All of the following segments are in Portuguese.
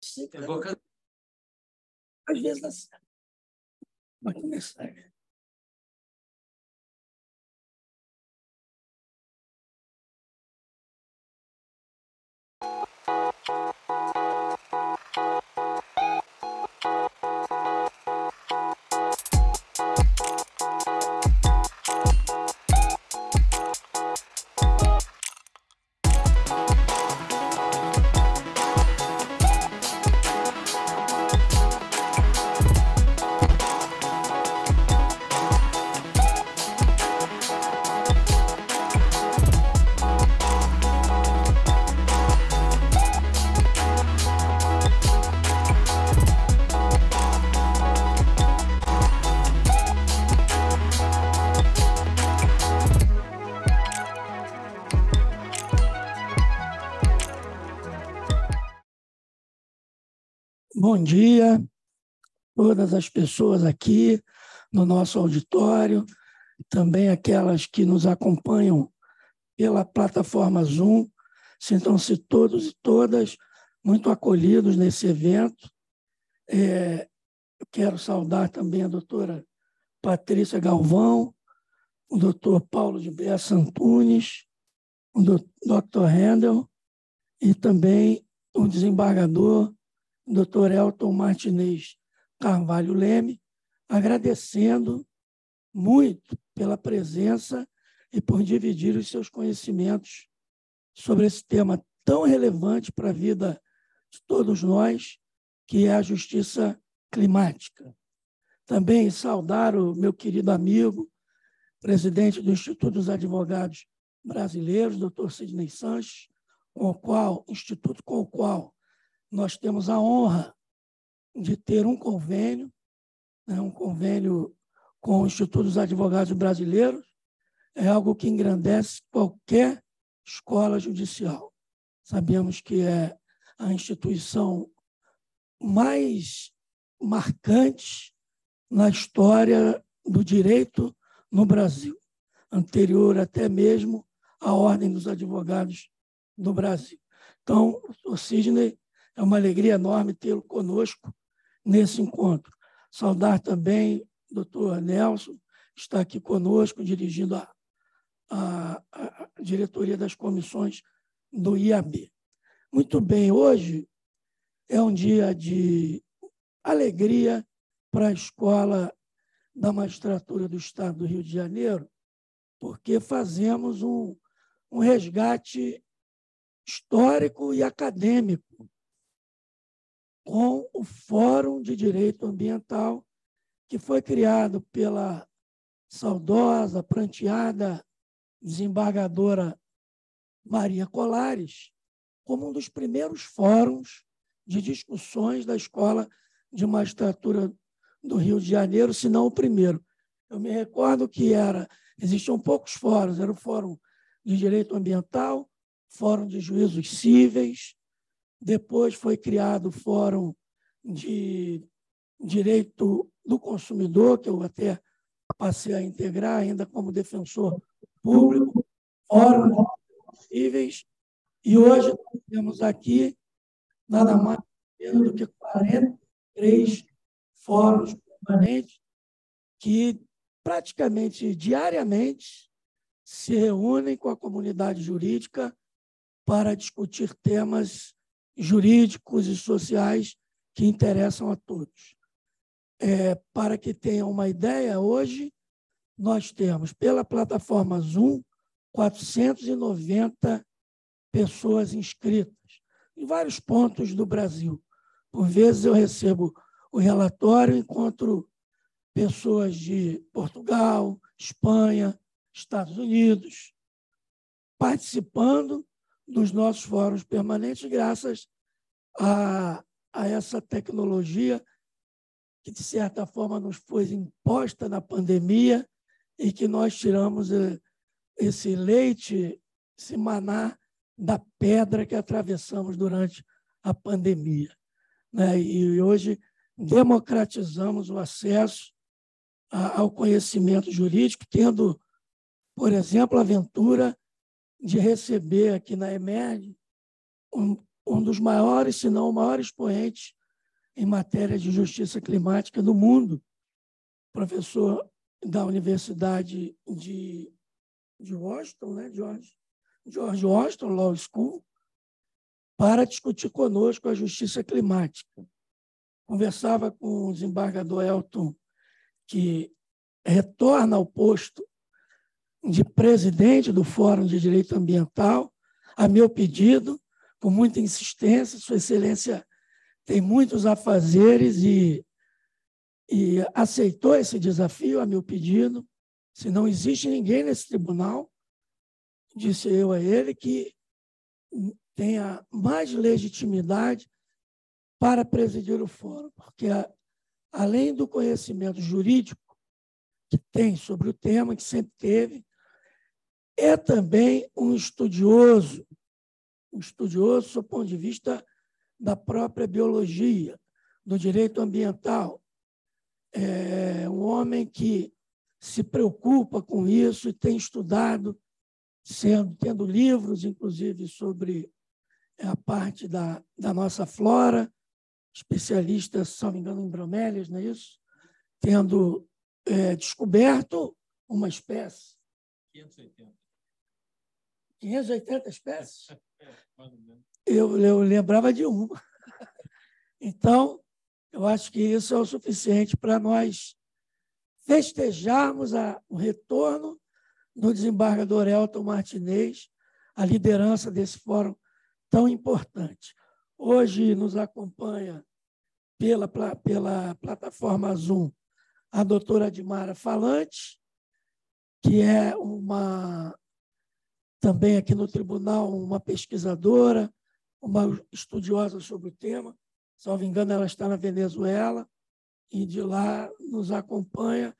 Sim, às vezes dá certo. Vai começar. Bom dia, todas as pessoas aqui no nosso auditório, também aquelas que nos acompanham pela plataforma Zoom. Sintam-se todos e todas muito acolhidos nesse evento. Eu quero saudar também a doutora Patrícia Galvão, o doutor Paulo de Bessa Antunes, o Dr. Handel e também o desembargador Dr. Elton Martinez Carvalho Leme, agradecendo muito pela presença e por dividir os seus conhecimentos sobre esse tema tão relevante para a vida de todos nós, que é a justiça climática. Também saudar o meu querido amigo, presidente do Instituto dos Advogados Brasileiros, Dr. Sidney Sanches, com o qual nós temos a honra de ter um convênio com o Instituto dos Advogados Brasileiros. É algo que engrandece qualquer escola judicial. Sabemos que é a instituição mais marcante na história do direito no Brasil, anterior até mesmo à Ordem dos Advogados do Brasil. Então, o Sidney, é uma alegria enorme tê-lo conosco nesse encontro. Saudar também o doutor Nelson, que está aqui conosco, dirigindo a diretoria das comissões do IAB. Muito bem, hoje é um dia de alegria para a Escola da Magistratura do Estado do Rio de Janeiro, porque fazemos um resgate histórico e acadêmico com o Fórum de Direito Ambiental, que foi criado pela saudosa, pranteada desembargadora Maria Colares, como um dos primeiros fóruns de discussões da Escola de Magistratura do Rio de Janeiro, se não o primeiro. Eu me recordo que existiam poucos fóruns, era o Fórum de Direito Ambiental, Fórum de Juízos Cíveis, depois foi criado o Fórum de Direito do Consumidor, que eu até passei a integrar ainda como defensor público, Fórum de Cíveis, e hoje temos aqui nada mais do que 43 fóruns permanentes que praticamente diariamente se reúnem com a comunidade jurídica para discutir temas jurídicos e sociais que interessam a todos. Para que tenham uma ideia, hoje nós temos, pela plataforma Zoom, 490 pessoas inscritas em vários pontos do Brasil. Por vezes eu recebo o relatório, encontro pessoas de Portugal, Espanha, Estados Unidos, participando dos nossos fóruns permanentes, graças a essa tecnologia que, de certa forma, nos foi imposta na pandemia e que nós tiramos esse leite, esse maná da pedra que atravessamos durante a pandemia. E hoje democratizamos o acesso ao conhecimento jurídico, tendo, por exemplo, a aventura de receber aqui na EMERG um dos maiores, se não o maior expoente em matéria de justiça climática do mundo, professor da Universidade de Washington, né? George Washington Law School, para discutir conosco a justiça climática. Conversava com o desembargador Elton, que retorna ao posto de presidente do Fórum de Direito Ambiental, a meu pedido, com muita insistência. Sua Excelência tem muitos afazeres e aceitou esse desafio a meu pedido. Se não existe ninguém nesse tribunal, disse eu a ele, que tenha mais legitimidade para presidir o fórum, porque, além do conhecimento jurídico que tem sobre o tema, que sempre teve, é também um estudioso do ponto de vista da própria biologia, do direito ambiental. É um homem que se preocupa com isso e tem estudado, tendo livros, inclusive, sobre a parte da nossa flora, especialista, se não me engano, em bromélias, não é isso? Tendo descoberto uma espécie. 580 espécies? Eu lembrava de uma. Então, eu acho que isso é o suficiente para nós festejarmos o retorno do desembargador Elton Martinez, a liderança desse fórum tão importante. Hoje nos acompanha pela plataforma Zoom a doutora Dimara Falante, que é também aqui no tribunal uma pesquisadora, uma estudiosa sobre o tema. Se não me engano, ela está na Venezuela e de lá nos acompanha.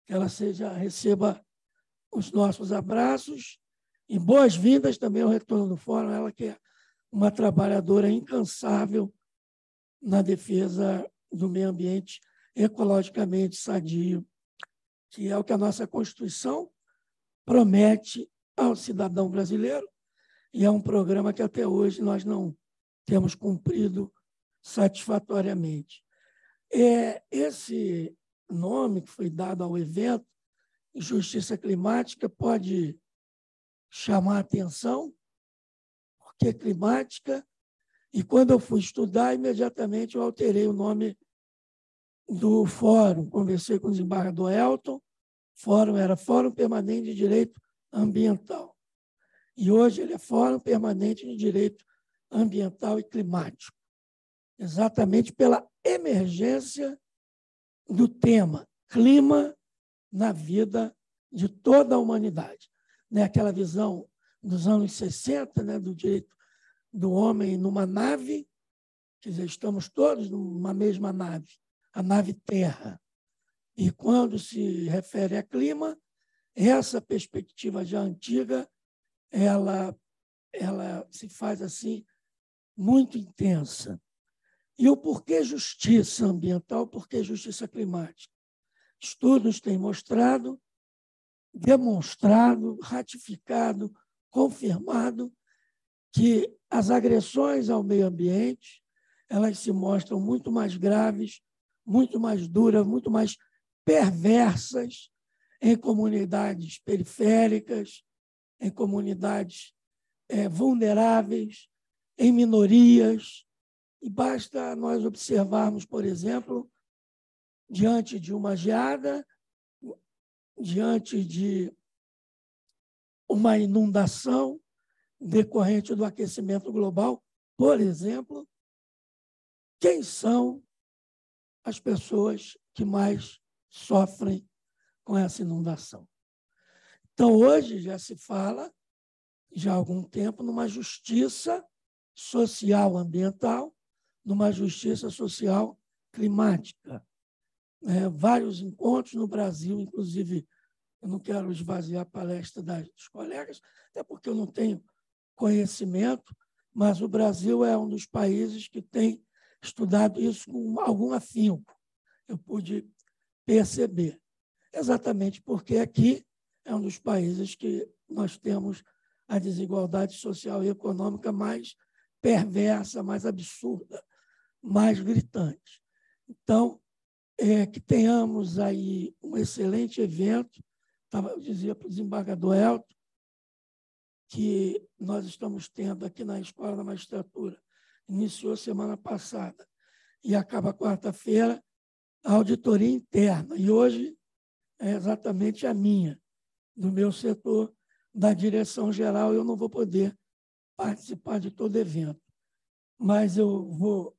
Que ela receba os nossos abraços e boas-vindas também ao retorno do fórum. Ela que é uma trabalhadora incansável na defesa do meio ambiente ecologicamente sadio, que é o que a nossa Constituição promete ao cidadão brasileiro, e é um programa que até hoje nós não temos cumprido satisfatoriamente. Esse nome que foi dado ao evento, Justiça Climática, pode chamar a atenção, porque é climática, e quando eu fui estudar, imediatamente eu alterei o nome do fórum. Conversei com o desembargador Elton, fórum era Fórum Permanente de Direito Ambiental. E hoje ele é Fórum Permanente de Direito Ambiental e Climático, exatamente pela emergência do tema clima na vida de toda a humanidade. Aquela visão dos anos 60, do direito do homem numa nave, quer dizer, estamos todos numa mesma nave, a nave Terra. E quando se refere a clima, essa perspectiva já antiga, ela se faz assim muito intensa. E o porquê justiça ambiental, porquê justiça climática? Estudos têm mostrado, demonstrado, ratificado, confirmado que as agressões ao meio ambiente, elas se mostram muito mais graves, muito mais duras, muito mais perversas em comunidades periféricas, em comunidades vulneráveis, em minorias. E basta nós observarmos, por exemplo, diante de uma geada, diante de uma inundação decorrente do aquecimento global, por exemplo, quem são as pessoas que mais sofrem com essa inundação? Então, hoje já se fala, já há algum tempo, numa justiça social ambiental, numa justiça social climática. Vários encontros no Brasil, inclusive, eu não quero esvaziar a palestra dos colegas, até porque eu não tenho conhecimento, mas o Brasil é um dos países que tem estudado isso com algum afinco. Eu pude perceber, exatamente porque aqui é um dos países que nós temos a desigualdade social e econômica mais perversa, mais absurda, mais gritante. Então, que tenhamos aí um excelente evento. Eu dizia para o desembargador Elton que nós estamos tendo aqui na Escola da Magistratura, iniciou semana passada e acaba quarta-feira, a auditoria interna. E hoje é exatamente a minha, do meu setor, da direção-geral. Eu não vou poder participar de todo evento, mas eu vou,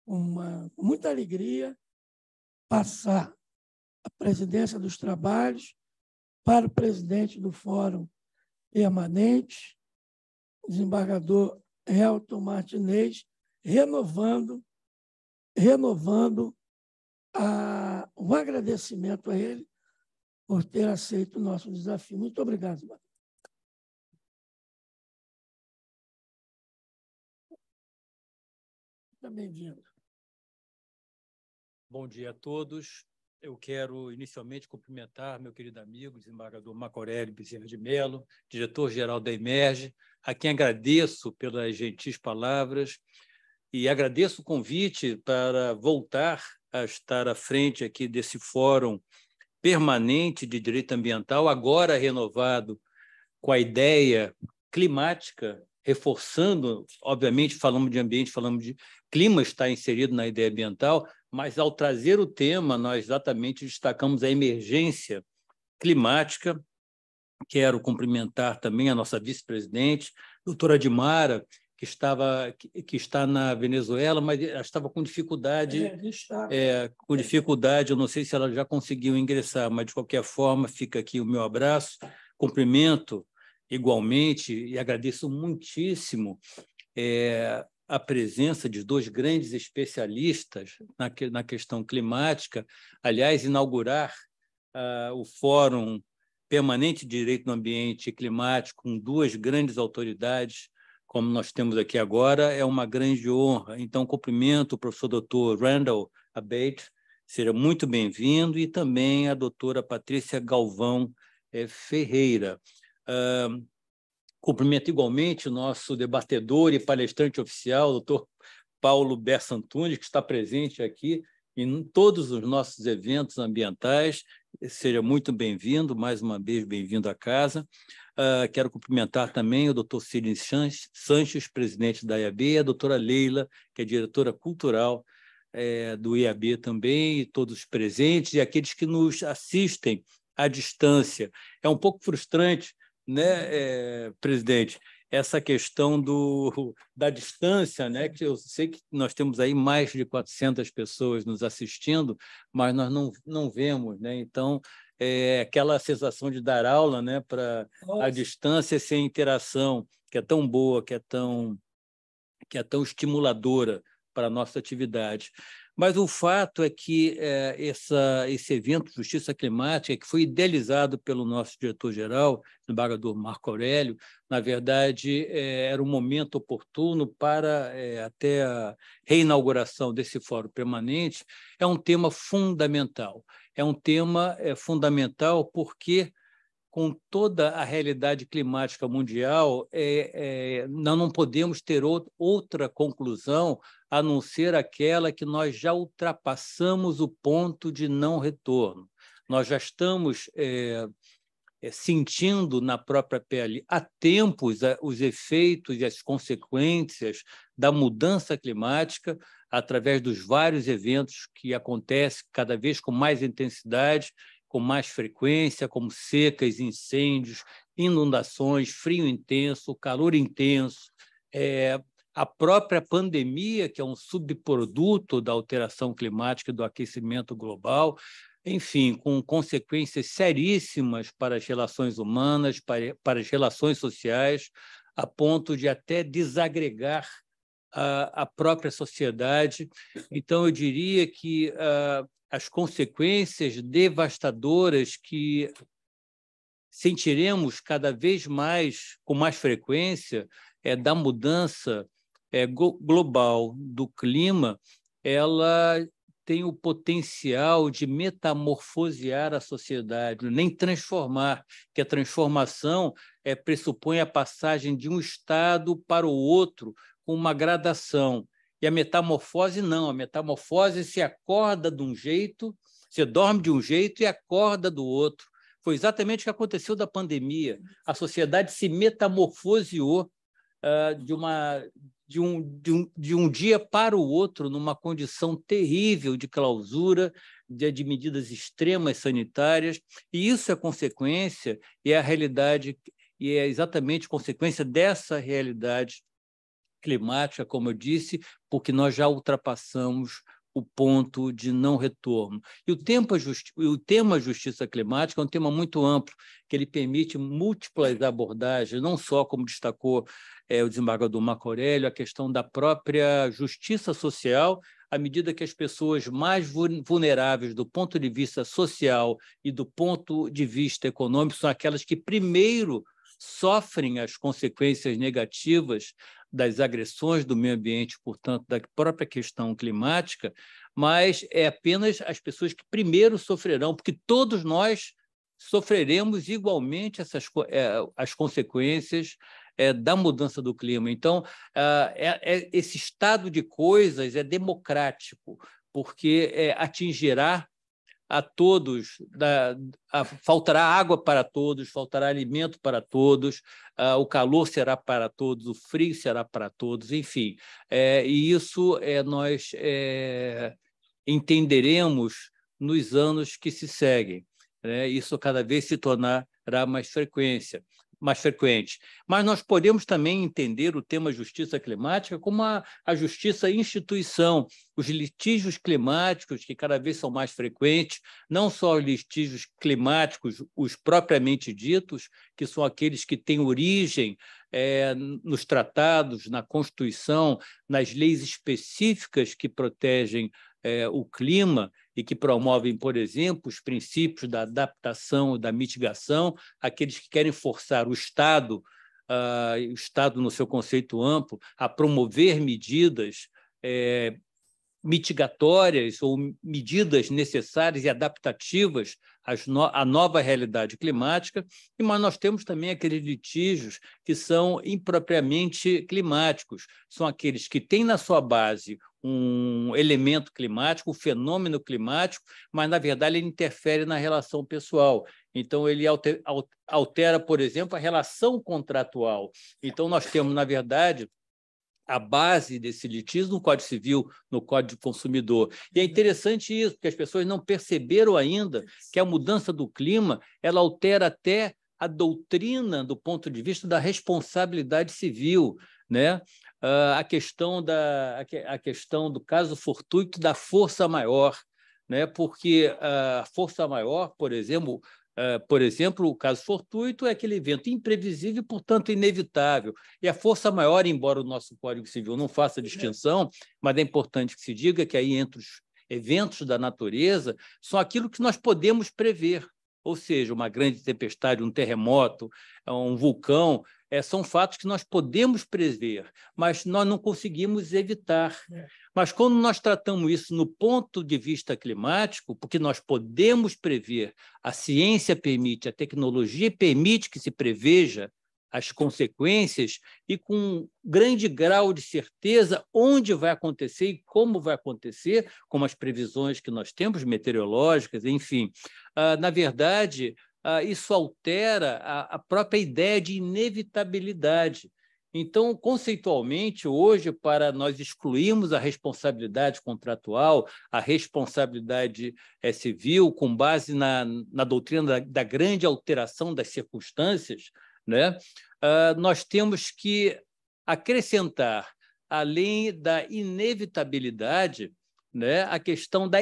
com muita alegria, passar a presidência dos trabalhos para o presidente do Fórum Permanente, o desembargador Elton Martinez, renovando um agradecimento a ele por ter aceito o nosso desafio. Muito obrigado, Marcos. Seja bem-vindo. Bom dia a todos. Eu quero inicialmente cumprimentar meu querido amigo, desembargador Marco Aurélio Bezerra de Mello, diretor-geral da Emerge, a quem agradeço pelas gentis palavras e agradeço o convite para voltar a estar à frente aqui desse Fórum Permanente de Direito Ambiental, agora renovado com a ideia climática, reforçando, obviamente, falamos de ambiente, falamos de clima, está inserido na ideia ambiental, mas ao trazer o tema, nós exatamente destacamos a emergência climática. Quero cumprimentar também a nossa vice-presidente, doutora Dimara, que está na Venezuela, mas estava com dificuldade, eu não sei se ela já conseguiu ingressar, mas, de qualquer forma, fica aqui o meu abraço, cumprimento igualmente e agradeço muitíssimo a presença de dois grandes especialistas na questão climática. Aliás, inaugurar o Fórum Permanente de Direito do Ambiente e Climático com duas grandes autoridades, como nós temos aqui agora, é uma grande honra. Então, cumprimento o professor doutor Randall Abate, seja muito bem-vindo, e também a doutora Patrícia Galvão Ferreira. Cumprimento igualmente o nosso debatedor e palestrante oficial, o doutor Paulo Bessa Antunes, que está presente aqui em todos os nossos eventos ambientais. Seja muito bem-vindo, mais uma vez bem-vindo à casa. Quero cumprimentar também o doutor Sidney Sanches, presidente da IAB, e a doutora Leila, que é diretora cultural do IAB também, e todos os presentes e aqueles que nos assistem à distância. É um pouco frustrante, né, presidente, essa questão da distância, né, que eu sei que nós temos aí mais de 400 pessoas nos assistindo, mas nós não vemos, né? Então, aquela sensação de dar aula, né, para a distância sem interação, que é tão boa, que é tão estimuladora para a nossa atividade. Mas o fato é que esse evento Justiça Climática, que foi idealizado pelo nosso diretor-geral, o desembargador Marco Aurélio, na verdade, era um momento oportuno para até a reinauguração desse fórum permanente. É um tema fundamental. É um tema fundamental porque, com toda a realidade climática mundial, nós não podemos ter outra conclusão a não ser aquela que nós já ultrapassamos o ponto de não retorno. Nós já estamos sentindo na própria pele há tempos os efeitos e as consequências da mudança climática através dos vários eventos que acontecem cada vez com mais intensidade, com mais frequência, como secas, incêndios, inundações, frio intenso, calor intenso, a própria pandemia, que é um subproduto da alteração climática e do aquecimento global, enfim, com consequências seríssimas para as relações humanas, para as relações sociais, a ponto de até desagregar a própria sociedade. Então, eu diria que as consequências devastadoras que sentiremos cada vez mais, com mais frequência, da mudança global do clima, ela tem o potencial de metamorfosear a sociedade, nem transformar, que a transformação pressupõe a passagem de um estado para o outro, com uma gradação. E a metamorfose não, a metamorfose se acorda de um jeito, você dorme de um jeito e acorda do outro. Foi exatamente o que aconteceu da pandemia. A sociedade se metamorfoseou de um dia para o outro, numa condição terrível de clausura, de medidas extremas sanitárias, e isso é consequência, e é a realidade, e é exatamente consequência dessa realidade climática, como eu disse, porque nós já ultrapassamos o ponto de não retorno. E o tema justiça climática é um tema muito amplo, que ele permite múltiplas abordagens, não só, como destacou o desembargador Marco Aurélio, a questão da própria justiça social, à medida que as pessoas mais vulneráveis do ponto de vista social e do ponto de vista econômico são aquelas que primeiro sofrem as consequências negativas das agressões do meio ambiente, portanto, da própria questão climática, mas é apenas as pessoas que primeiro sofrerão, porque todos nós sofreremos igualmente as consequências da mudança do clima. Então, esse estado de coisas é democrático, porque atingirá a todos, faltará água para todos, faltará alimento para todos, o calor será para todos, o frio será para todos, enfim. E isso nós entenderemos nos anos que se seguem. Isso cada vez se tornará mais frequente. Mas nós podemos também entender o tema justiça climática como a justiça instituição, os litígios climáticos, que cada vez são mais frequentes, não só os litígios climáticos, os propriamente ditos, que são aqueles que têm origem nos tratados, na Constituição, nas leis específicas que protegem o clima e que promovem, por exemplo, os princípios da adaptação e da mitigação, aqueles que querem forçar o Estado no seu conceito amplo, a promover medidas mitigatórias ou medidas necessárias e adaptativas à nova realidade climática, mas nós temos também aqueles litígios que são impropriamente climáticos, são aqueles que têm na sua base um elemento climático, um fenômeno climático, mas, na verdade, ele interfere na relação pessoal. Então, ele altera, por exemplo, a relação contratual. Então, nós temos, na verdade, a base desse litígio no Código Civil, no Código do Consumidor. E é interessante isso, porque as pessoas não perceberam ainda que a mudança do clima ela altera até a doutrina do ponto de vista da responsabilidade civil, né? A questão do caso fortuito da força maior, né? Porque a força maior, por exemplo, o caso fortuito é aquele evento imprevisível e, portanto, inevitável. E a força maior, embora o nosso Código Civil não faça distinção, mas é importante que se diga que aí entre os eventos da natureza são aquilo que nós podemos prever, ou seja, uma grande tempestade, um terremoto, um vulcão, são fatos que nós podemos prever, mas nós não conseguimos evitar. Mas quando nós tratamos isso no ponto de vista climático, porque nós podemos prever, a ciência permite, a tecnologia permite que se preveja as consequências e com grande grau de certeza onde vai acontecer e como vai acontecer, como as previsões que nós temos, meteorológicas, enfim. Na verdade, isso altera a própria ideia de inevitabilidade. Então, conceitualmente, hoje, para nós excluirmos a responsabilidade contratual, a responsabilidade civil, com base na doutrina da grande alteração das circunstâncias, né, nós temos que acrescentar, além da inevitabilidade, né, a questão da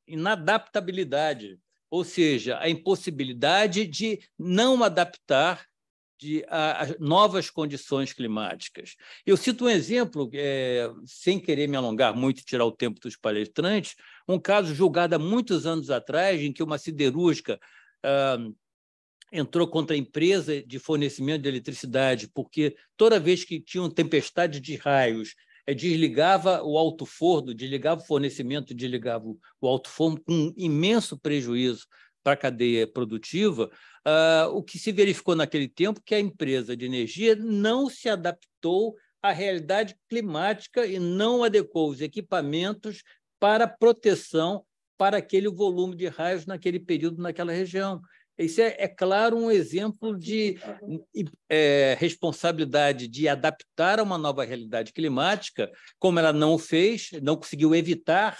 inadaptabilidade, ou seja, a impossibilidade de não adaptar a novas condições climáticas. Eu cito um exemplo, sem querer me alongar muito e tirar o tempo dos palestrantes, um caso julgado há muitos anos atrás, em que uma siderúrgica entrou contra a empresa de fornecimento de eletricidade, porque toda vez que tinha uma tempestade de raios, desligava o alto-forno, desligava o fornecimento, desligava o alto-forno com um imenso prejuízo para a cadeia produtiva, o que se verificou naquele tempo que a empresa de energia não se adaptou à realidade climática e não adequou os equipamentos para proteção para aquele volume de raios naquele período, naquela região. Isso é claro, um exemplo de responsabilidade de adaptar a uma nova realidade climática, como ela não o fez, não conseguiu evitar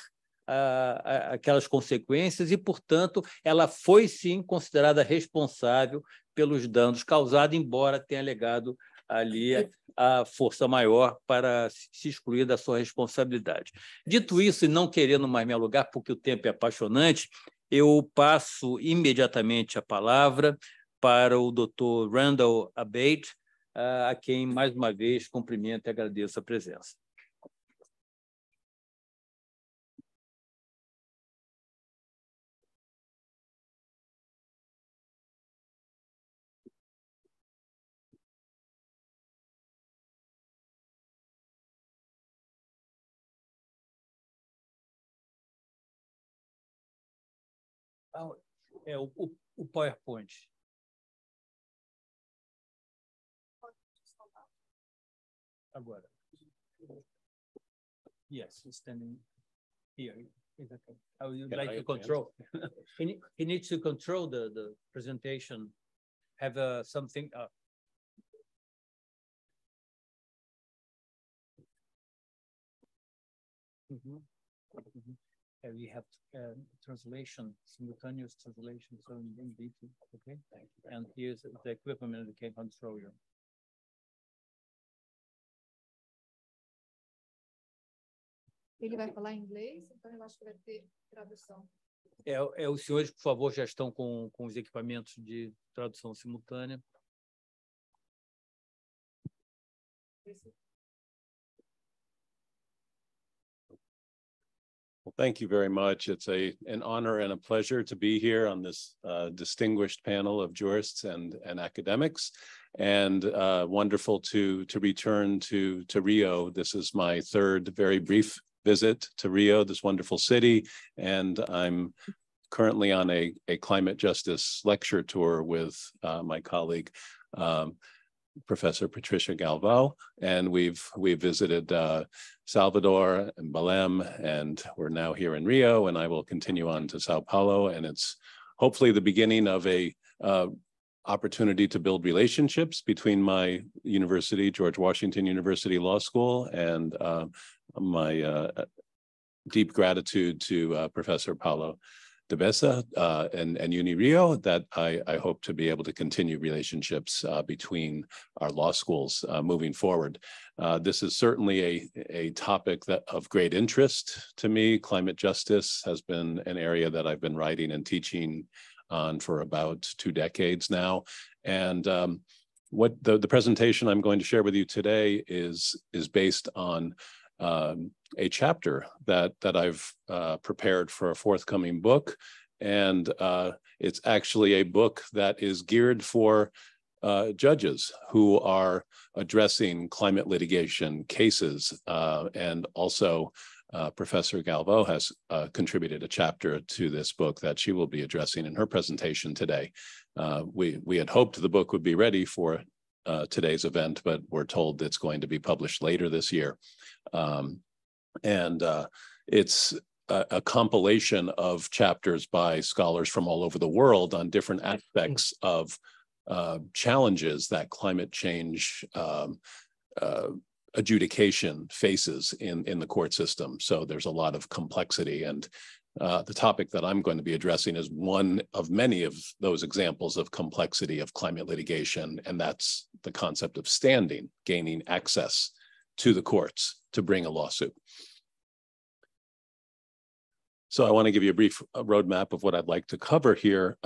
aquelas consequências e, portanto, ela foi, sim, considerada responsável pelos danos causados, embora tenha alegado ali a força maior para se excluir da sua responsabilidade. Dito isso, e não querendo mais me alugar, porque o tempo é apaixonante, eu passo imediatamente a palavra para o Dr. Randall Abate, a quem, mais uma vez, cumprimento e agradeço a presença. O PowerPoint. Agora. Yes, standing here. Exactly. I would like to control. He needs to control the presentation. Have something. We have translation, simultaneous translation, so in detail, okay? And here's the equipment that can control you. Ele vai falar em inglês, então eu acho que vai ter tradução. Os senhores, por favor, já estão com os equipamentos de tradução simultânea. Well, thank you very much. It's an honor and a pleasure to be here on this distinguished panel of jurists and academics, and wonderful to return to Rio. This is my third very brief visit to Rio, this wonderful city, and I'm currently on a climate justice lecture tour with my colleague, Professor Patricia Galvão, and we've visited Salvador and Belém, and we're now here in Rio, and I will continue on to Sao Paulo, and it's hopefully the beginning of a opportunity to build relationships between my university, George Washington University Law School, and my deep gratitude to Professor Paulo de Bessa and UniRio, that I hope to be able to continue relationships between our law schools moving forward. This is certainly a topic of great interest to me. Climate justice has been an area that I've been writing and teaching on for about 2 decades now. And what the presentation I'm going to share with you today is based on a chapter that I've prepared for a forthcoming book. And it's actually a book that is geared for judges who are addressing climate litigation cases. And also Professor Galvão has contributed a chapter to this book that she will be addressing in her presentation today. We had hoped the book would be ready for today's event, but we're told it's going to be published later this year. It's a compilation of chapters by scholars from all over the world on different aspects of challenges that climate change adjudication faces in the court system. So there's a lot of complexity, and the topic that I'm going to be addressing is one of many of those examples of complexity of climate litigation, and that's the concept of standing, gaining access to the courts to bring a lawsuit. So I want to give you a brief roadmap of what I'd like to cover here.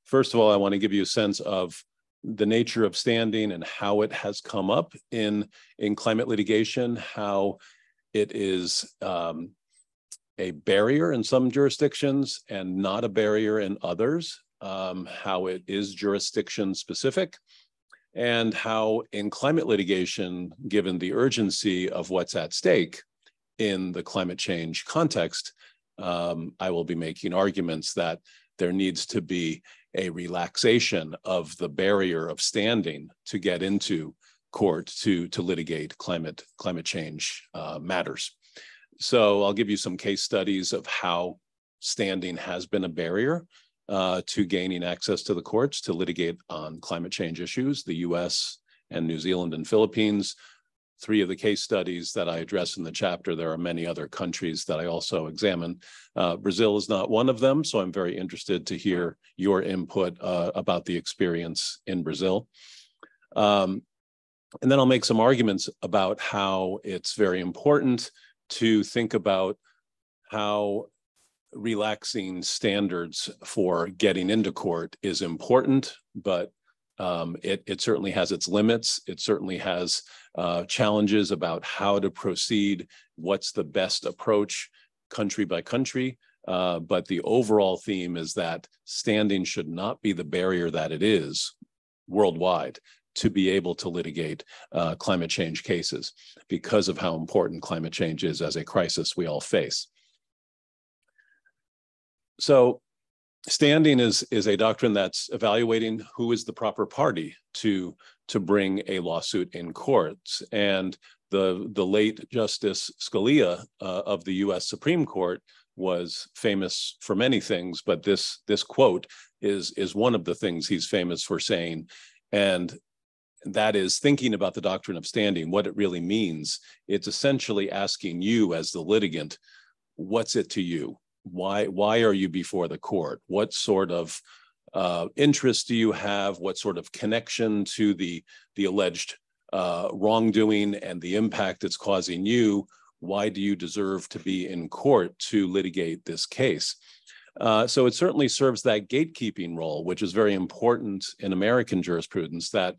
First of all, I want to give you a sense of the nature of standing and how it has come up in climate litigation, how it is a barrier in some jurisdictions and not a barrier in others, how it is jurisdiction specific, and how in climate litigation, given the urgency of what's at stake in the climate change context, I will be making arguments that there needs to be a relaxation of the barrier of standing to get into court to litigate climate change matters. So I'll give you some case studies of how standing has been a barrier to gaining access to the courts to litigate on climate change issues. The US and New Zealand and Philippines, 3 of the case studies that I address in the chapter. There are many other countries that I also examine. Brazil is not one of them, so I'm very interested to hear your input about the experience in Brazil. And then I'll make some arguments about how it's very important to think about how relaxing standards for getting into court is important, but it certainly has its limits. It certainly has challenges about how to proceed, what's the best approach country by country. But the overall theme is that standing should not be the barrier that it is worldwide to be able to litigate climate change cases because of how important climate change is as a crisis we all face. So standing is a doctrine that's evaluating who is the proper party to bring a lawsuit in courts. And the late Justice Scalia of the US Supreme Court was famous for many things, but this quote is one of the things he's famous for saying. And that is thinking about the doctrine of standing, what it really means. It's essentially asking you as the litigant, what's it to you? Why are you before the court? What sort of interest do you have? What sort of connection to the alleged wrongdoing and the impact it's causing you? Why do you deserve to be in court to litigate this case? So it certainly serves that gatekeeping role, which is very important in American jurisprudence, that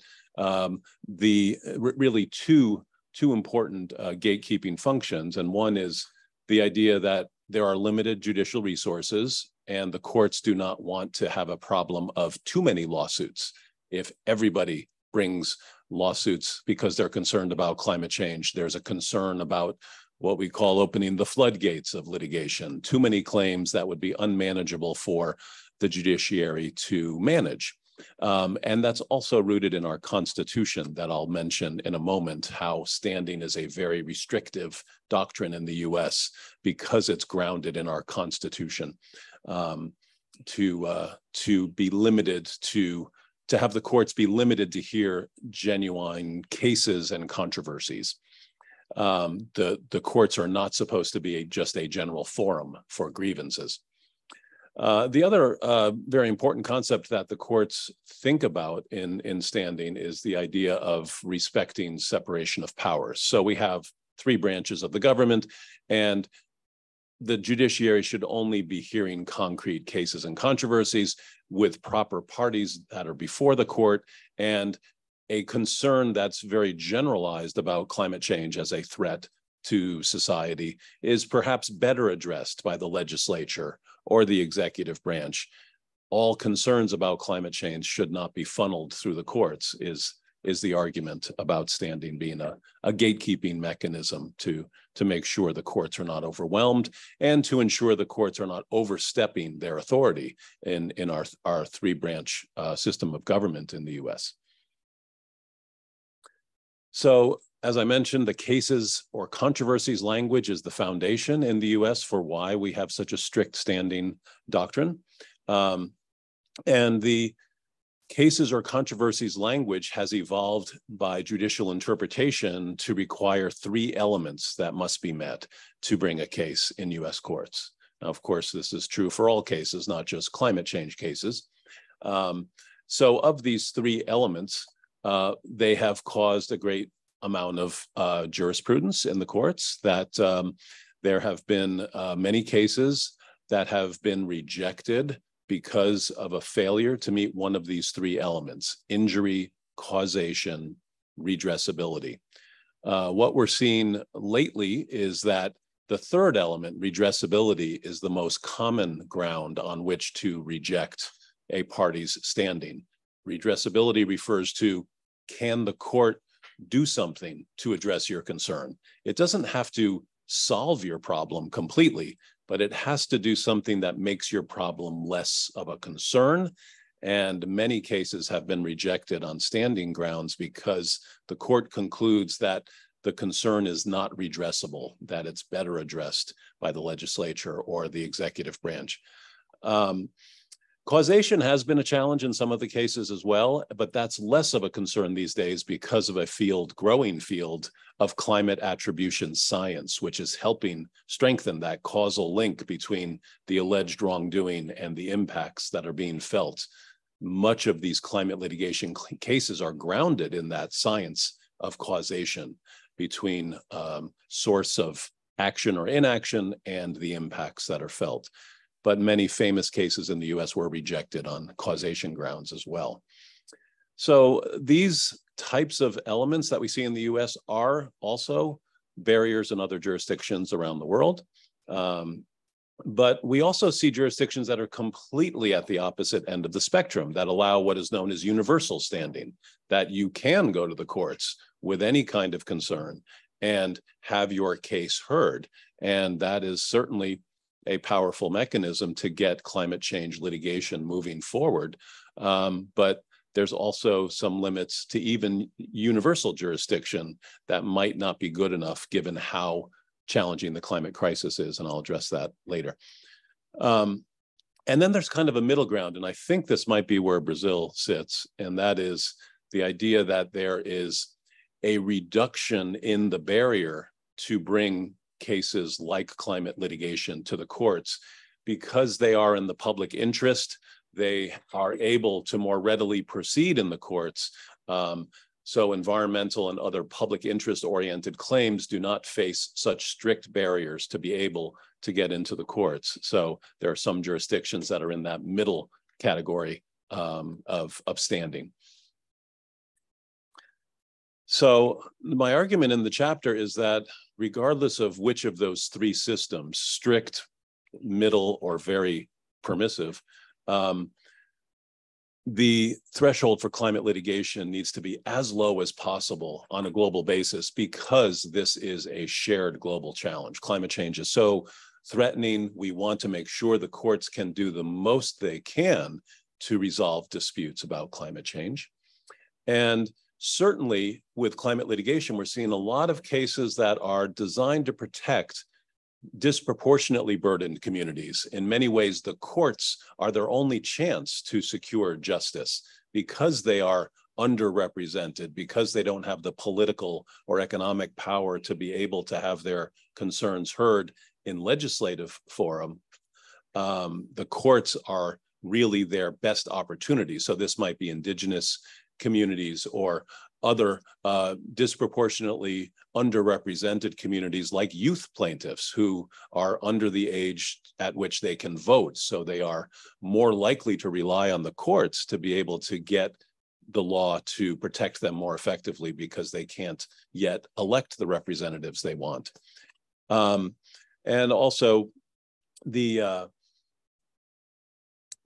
really two important gatekeeping functions. And one is the idea that there are limited judicial resources and the courts do not want to have a problem of too many lawsuits. If everybody brings lawsuits because they're concerned about climate change, there's a concern about what we call opening the floodgates of litigation, too many claims that would be unmanageable for the judiciary to manage. And that's also rooted in our Constitution that I'll mention in a moment, how standing is a very restrictive doctrine in the US because it's grounded in our Constitution to be limited to have the courts be limited to hear genuine cases and controversies. The courts are not supposed to be just a general forum for grievances. The other very important concept that the courts think about in standing is the idea of respecting separation of powers. So we have 3 branches of the government, and the judiciary should only be hearing concrete cases and controversies with proper parties that are before the court, and a concern that's very generalized about climate change as a threat to society is perhaps better addressed by the legislature or the executive branch. All concerns about climate change should not be funneled through the courts is the argument about standing being a gatekeeping mechanism to make sure the courts are not overwhelmed and to ensure the courts are not overstepping their authority in our 3-branch system of government in the US. So, as I mentioned, the cases or controversies language is the foundation in the US for why we have such a strict standing doctrine. And the cases or controversies language has evolved by judicial interpretation to require 3 elements that must be met to bring a case in US courts. Now, of course, this is true for all cases, not just climate change cases. So of these 3 elements, they have caused a great amount of jurisprudence in the courts, that there have been many cases that have been rejected because of a failure to meet one of these 3 elements: injury, causation, redressability. What we're seeing lately is that the 3rd element, redressability, is the most common ground on which to reject a party's standing. Redressability refers to, can the court do something to address your concern? It doesn't have to solve your problem completely, but it has to do something that makes your problem less of a concern. And many cases have been rejected on standing grounds because the court concludes that the concern is not redressable, that it's better addressed by the legislature or the executive branch. Causation has been a challenge in some of the cases as well, but that's less of a concern these days because of a growing field of climate attribution science, which is helping strengthen that causal link between the alleged wrongdoing and the impacts that are being felt. Much of these climate litigation cases are grounded in that science of causation between source of action or inaction and the impacts that are felt. But many famous cases in the US were rejected on causation grounds as well. So these types of elements that we see in the US are also barriers in other jurisdictions around the world. But we also see jurisdictions that are completely at the opposite end of the spectrum that allow what is known as universal standing, that you can go to the courts with any kind of concern and have your case heard. And that is certainly a powerful mechanism to get climate change litigation moving forward. But there's also some limits to even universal jurisdiction that might not be good enough given how challenging the climate crisis is, and I'll address that later. And then there's kind of a middle ground, and I think this might be where Brazil sits, and that is the idea that there is a reduction in the barrier to bring cases like climate litigation to the courts because they are in the public interest. They are able to more readily proceed in the courts. So environmental and other public interest oriented claims do not face such strict barriers to be able to get into the courts. So there are some jurisdictions that are in that middle category of standing. So my argument in the chapter is that regardless of which of those three systems, strict, middle, or very permissive, the threshold for climate litigation needs to be as low as possible on a global basis because this is a shared global challenge. Climate change is so threatening. We want to make sure the courts can do the most they can to resolve disputes about climate change. And certainly with climate litigation, we're seeing a lot of cases that are designed to protect disproportionately burdened communities. In many ways, the courts are their only chance to secure justice because they are underrepresented, because they don't have the political or economic power to be able to have their concerns heard in legislative forum. The courts are really their best opportunity. So this might be indigenous communities or other disproportionately underrepresented communities like youth plaintiffs who are under the age at which they can vote. So they are more likely to rely on the courts to be able to get the law to protect them more effectively because they can't yet elect the representatives they want. And also the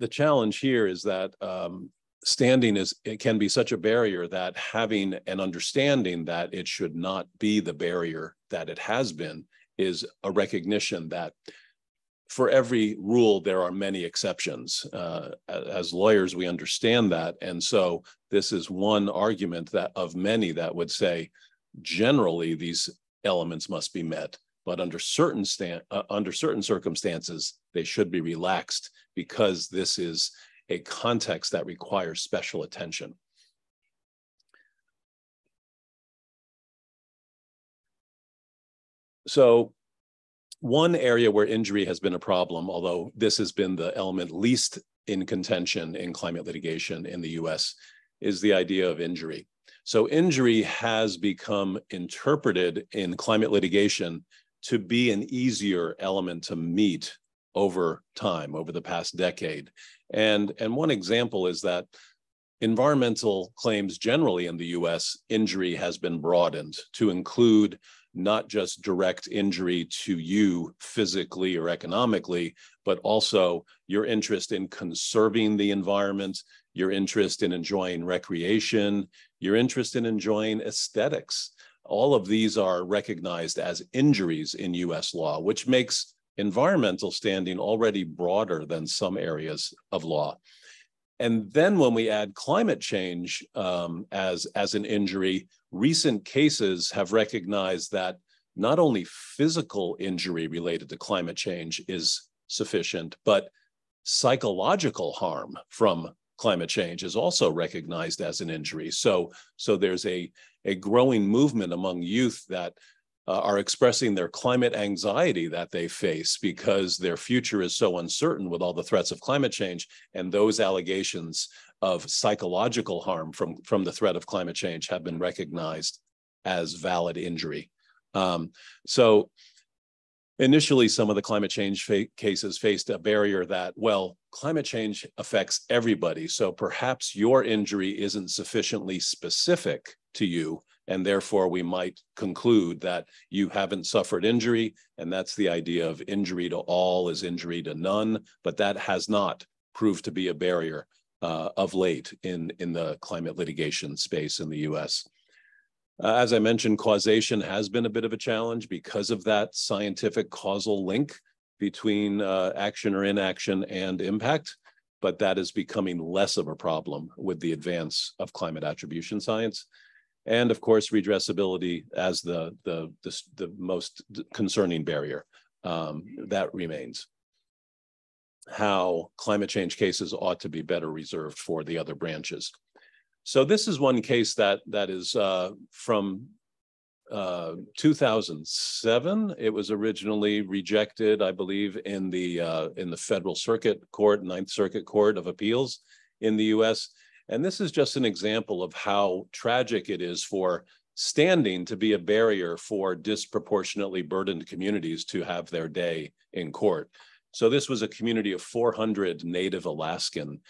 challenge here is that standing it can be such a barrier that having an understanding that it should not be the barrier that it has been is a recognition that for every rule, there are many exceptions. As lawyers, we understand that. And so this is one argument that of many that would say, generally, these elements must be met, but under certain circumstances, they should be relaxed because this is a context that requires special attention. So one area where injury has been a problem, although this has been the element least in contention in climate litigation in the US, is the idea of injury. So injury has become interpreted in climate litigation to be an easier element to meet over time, over the past decade. And one example is that environmental claims generally in the US, injury has been broadened to include not just direct injury to you physically or economically, but also your interest in conserving the environment, your interest in enjoying recreation, your interest in enjoying aesthetics. All of these are recognized as injuries in US law, which makes environmental standing already broader than some areas of law. And then when we add climate change as an injury, recent cases have recognized that not only physical injury related to climate change is sufficient, but psychological harm from climate change is also recognized as an injury. So there's a growing movement among youth that are expressing their climate anxiety that they face because their future is so uncertain with all the threats of climate change. And those allegations of psychological harm from the threat of climate change have been recognized as valid injury. So initially, some of the climate change cases faced a barrier that, well, climate change affects everybody. So perhaps your injury isn't sufficiently specific to you, and therefore we might conclude that you haven't suffered injury, and that's the idea of injury to all is injury to none, but that has not proved to be a barrier of late in the climate litigation space in the US. As I mentioned, causation has been a bit of a challenge because of that scientific causal link between action or inaction and impact, but that is becoming less of a problem with the advance of climate attribution science. And of course, redressability as the most concerning barrier that remains. How climate change cases ought to be better reserved for the other branches. So this is one case that is from 2007. It was originally rejected, I believe, in the Federal Circuit Court, Ninth Circuit Court of Appeals in the U.S. And this is just an example of how tragic it is for standing to be a barrier for disproportionately burdened communities to have their day in court. So this was a community of 400 Native Alaskan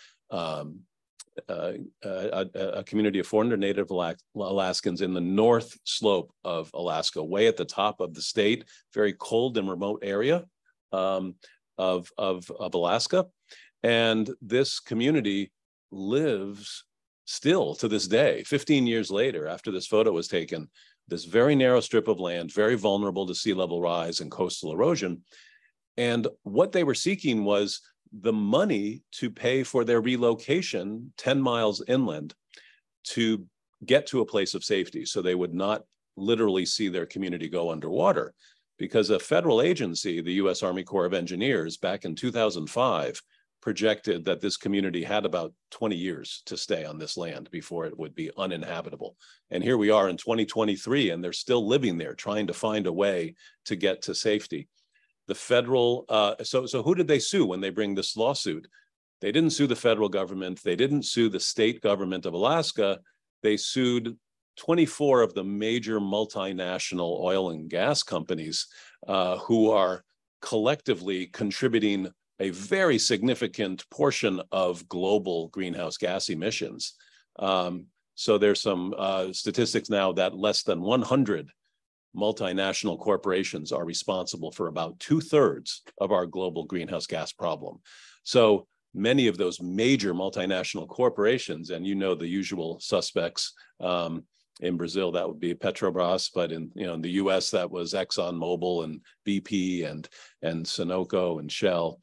a community of 400 Native Alaskans in the North Slope of Alaska, way at the top of the state, very cold and remote area of Alaska. And this community lives still to this day, 15 years later, after this photo was taken, this very narrow strip of land, very vulnerable to sea level rise and coastal erosion. And what they were seeking was the money to pay for their relocation 10 miles inland to get to a place of safety so they would not literally see their community go underwater. Because a federal agency, the U.S. Army Corps of Engineers, back in 2005, projected that this community had about 20 years to stay on this land before it would be uninhabitable. And here we are in 2023, and they're still living there, trying to find a way to get to safety. The federal, so who did they sue when they bring this lawsuit? They didn't sue the federal government. They didn't sue the state government of Alaska. They sued 24 of the major multinational oil and gas companies who are collectively contributing a very significant portion of global greenhouse gas emissions. So there's some statistics now that less than 100 multinational corporations are responsible for about 2/3 of our global greenhouse gas problem. So many of those major multinational corporations, and you know the usual suspects, in Brazil, that would be Petrobras, but in the US, that was ExxonMobil and BP and Sunoco and Shell.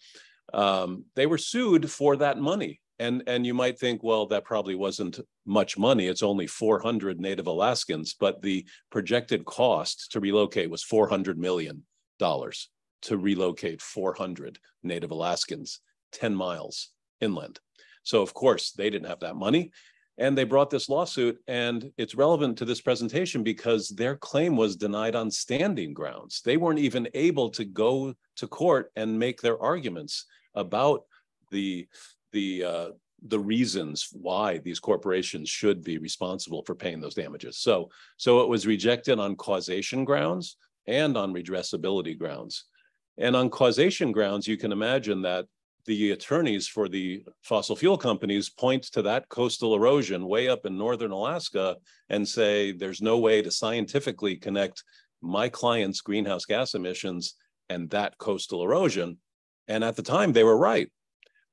They were sued for that money. And you might think, well, that probably wasn't much money. It's only 400 Native Alaskans, but the projected cost to relocate was $400 million to relocate 400 Native Alaskans 10 miles inland. So of course, they didn't have that money. And they brought this lawsuit, and it's relevant to this presentation because their claim was denied on standing grounds. They weren't even able to go to court and make their arguments about the reasons why these corporations should be responsible for paying those damages. So it was rejected on causation grounds and on redressability grounds. And on causation grounds, you can imagine that the attorneys for the fossil fuel companies point to that coastal erosion way up in northern Alaska and say, there's no way to scientifically connect my client's greenhouse gas emissions and that coastal erosion. And at the time, they were right.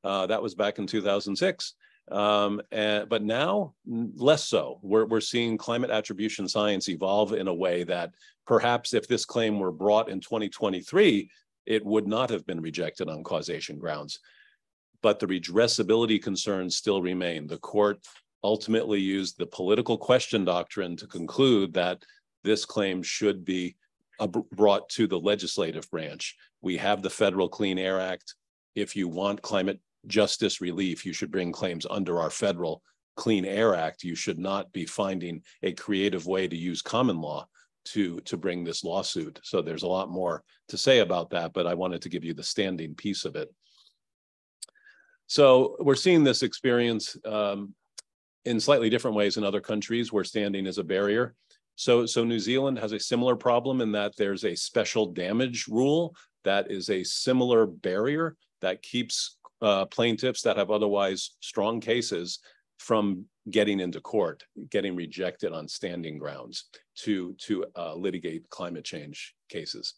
That was back in 2006. But now, less so. We're seeing climate attribution science evolve in a way that perhaps if this claim were brought in 2023, it would not have been rejected on causation grounds. But the redressability concerns still remain. The court ultimately used the political question doctrine to conclude that this claim should be brought to the legislative branch. We have the Federal Clean Air Act. If you want climate justice relief, you should bring claims under our Federal Clean Air Act. You should not be finding a creative way to use common law to bring this lawsuit. So there's a lot more to say about that, but I wanted to give you the standing piece of it. So we're seeing this experience in slightly different ways in other countries where standing is a barrier. So New Zealand has a similar problem in that there's a special damage rule that is a similar barrier that keeps plaintiffs that have otherwise strong cases from getting into court, getting rejected on standing grounds to litigate climate change cases.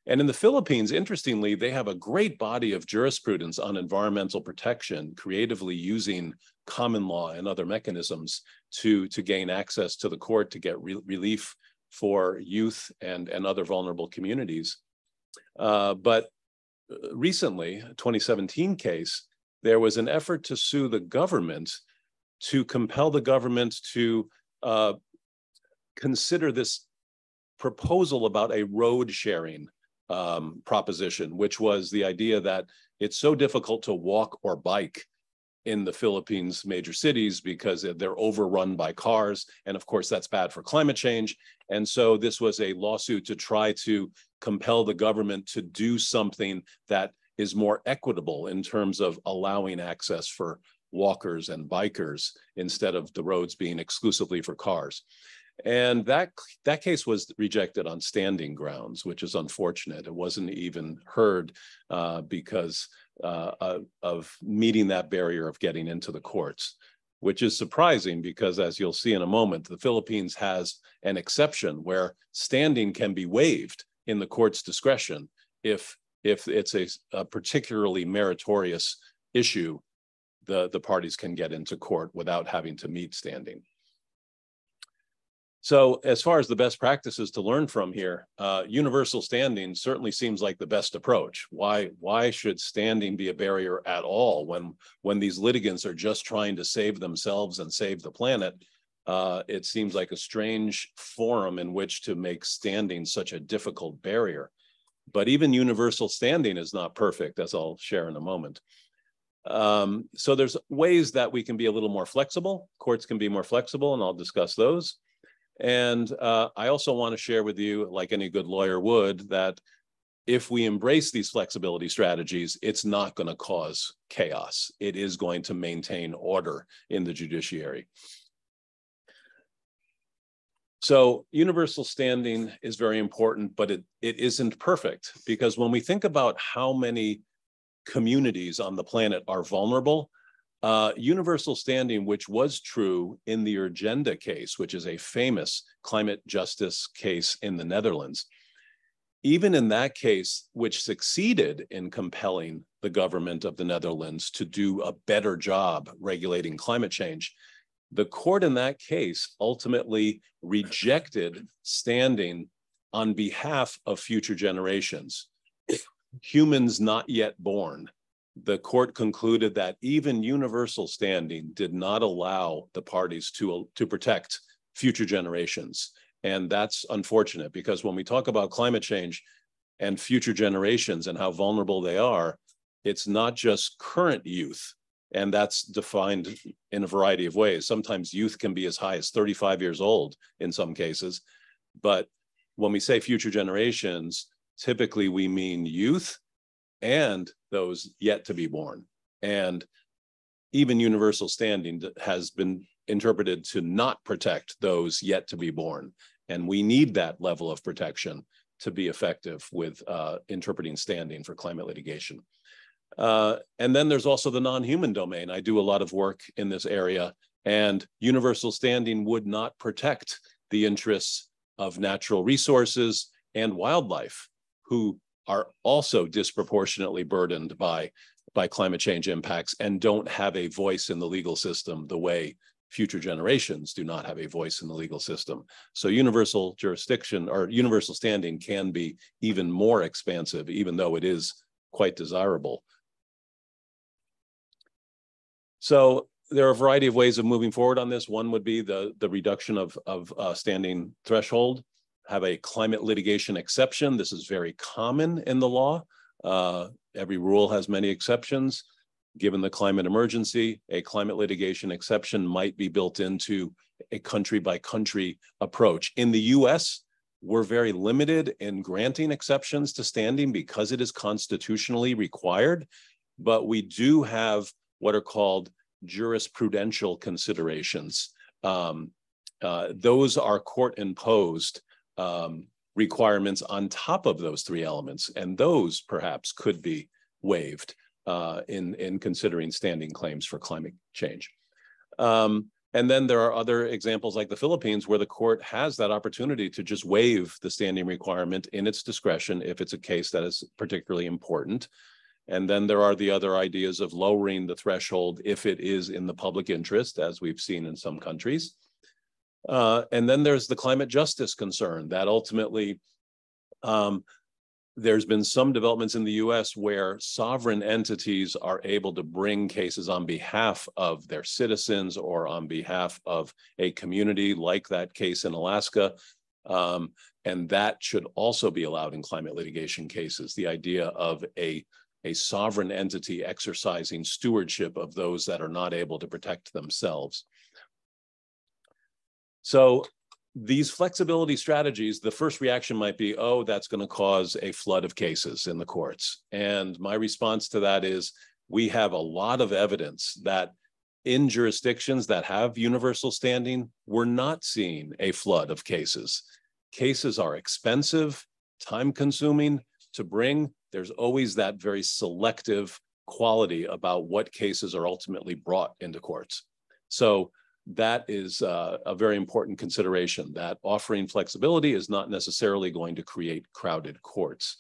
And in the Philippines, interestingly, they have a great body of jurisprudence on environmental protection, creatively using common law and other mechanisms to gain access to the court to get relief for youth and other vulnerable communities. But recently, a 2017 case, there was an effort to sue the government to compel the government to consider this proposal about a road sharing proposition, which was the idea that it's so difficult to walk or bike in the Philippines' major cities because they're overrun by cars. And of course, that's bad for climate change. And so this was a lawsuit to try to compel the government to do something that is more equitable in terms of allowing access for walkers and bikers instead of the roads being exclusively for cars. And that case was rejected on standing grounds, which is unfortunate. It wasn't even heard because of meeting that barrier of getting into the courts, which is surprising because, as you'll see in a moment, the Philippines has an exception where standing can be waived in the court's discretion if it's a particularly meritorious issue. The parties can get into court without having to meet standing. So as far as the best practices to learn from here, universal standing certainly seems like the best approach. Why should standing be a barrier at all when these litigants are just trying to save themselves and save the planet? It seems like a strange forum in which to make standing such a difficult barrier. But even universal standing is not perfect, as I'll share in a moment. So there's ways that we can be a little more flexible. Courts can be more flexible, and I'll discuss those. And I also want to share with you, like any good lawyer would, that if we embrace these flexibility strategies, it's not going to cause chaos. It is going to maintain order in the judiciary. So universal standing is very important, but it isn't perfect, because when we think about how many communities on the planet are vulnerable, universal standing, which was true in the Urgenda case, which is a famous climate justice case in the Netherlands, even in that case, which succeeded in compelling the government of the Netherlands to do a better job regulating climate change, the court in that case ultimately rejected standing on behalf of future generations, humans not yet born. The court concluded that even universal standing did not allow the parties to protect future generations. And that's unfortunate, because when we talk about climate change and future generations and how vulnerable they are, it's not just current youth. And that's defined in a variety of ways. Sometimes youth can be as high as 35 years old in some cases. But when we say future generations, typically we mean youth and those yet to be born. And even universal standing has been interpreted to not protect those yet to be born. And we need that level of protection to be effective with interpreting standing for climate litigation. And then there's also the non-human domain. I do a lot of work in this area, and universal standing would not protect the interests of natural resources and wildlife, who are also disproportionately burdened by climate change impacts and don't have a voice in the legal system the way future generations do not have a voice in the legal system. So universal jurisdiction or universal standing can be even more expansive, even though it is quite desirable. So there are a variety of ways of moving forward on this. One would be the reduction of standing threshold, have a climate litigation exception. This is very common in the law. Every rule has many exceptions. Given the climate emergency, a climate litigation exception might be built into a country-by-country approach. In the US, we're very limited in granting exceptions to standing because it is constitutionally required, but we do have what are called jurisprudential considerations. Those are court-imposed requirements on top of those three elements, and those perhaps could be waived in considering standing claims for climate change. And then there are other examples like the Philippines where the court has that opportunity to just waive the standing requirement in its discretion if it's a case that is particularly important. And then there are the other ideas of lowering the threshold if it is in the public interest, as we've seen in some countries. And then there's the climate justice concern that ultimately there's been some developments in the US where sovereign entities are able to bring cases on behalf of their citizens or on behalf of a community, like that case in Alaska. And that should also be allowed in climate litigation cases. The idea of a sovereign entity exercising stewardship of those that are not able to protect themselves. So these flexibility strategies, the first reaction might be, oh, that's going to cause a flood of cases in the courts. And my response to that is, we have a lot of evidence that in jurisdictions that have universal standing, we're not seeing a flood of cases. Cases are expensive, time-consuming to bring. There's always that very selective quality about what cases are ultimately brought into courts. So that is a very important consideration, that offering flexibility is not necessarily going to create crowded courts.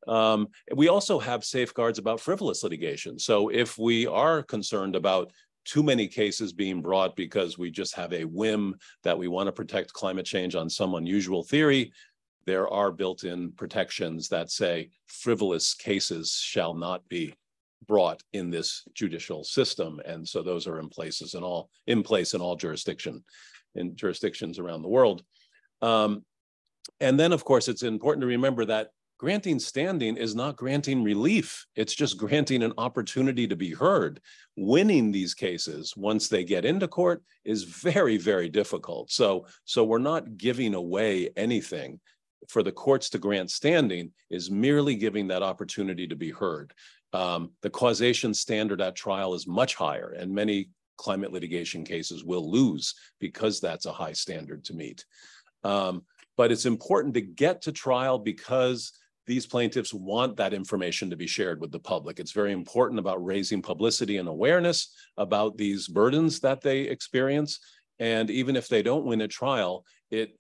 We also have safeguards about frivolous litigation. So if we are concerned about too many cases being brought because we just have a whim that we want to protect climate change on some unusual theory, there are built-in protections that say frivolous cases shall not be brought in this judicial system, and so those are in place in all jurisdictions around the world. And then, of course, it's important to remember that granting standing is not granting relief. It's just granting an opportunity to be heard. Winning these cases once they get into court is very, very difficult. So we're not giving away anything. For the courts to grant standing is merely giving that opportunity to be heard. The causation standard at trial is much higher, and many climate litigation cases will lose because that's a high standard to meet. But it's important to get to trial because these plaintiffs want that information to be shared with the public. It's very important about raising publicity and awareness about these burdens that they experience. And even if they don't win a trial, it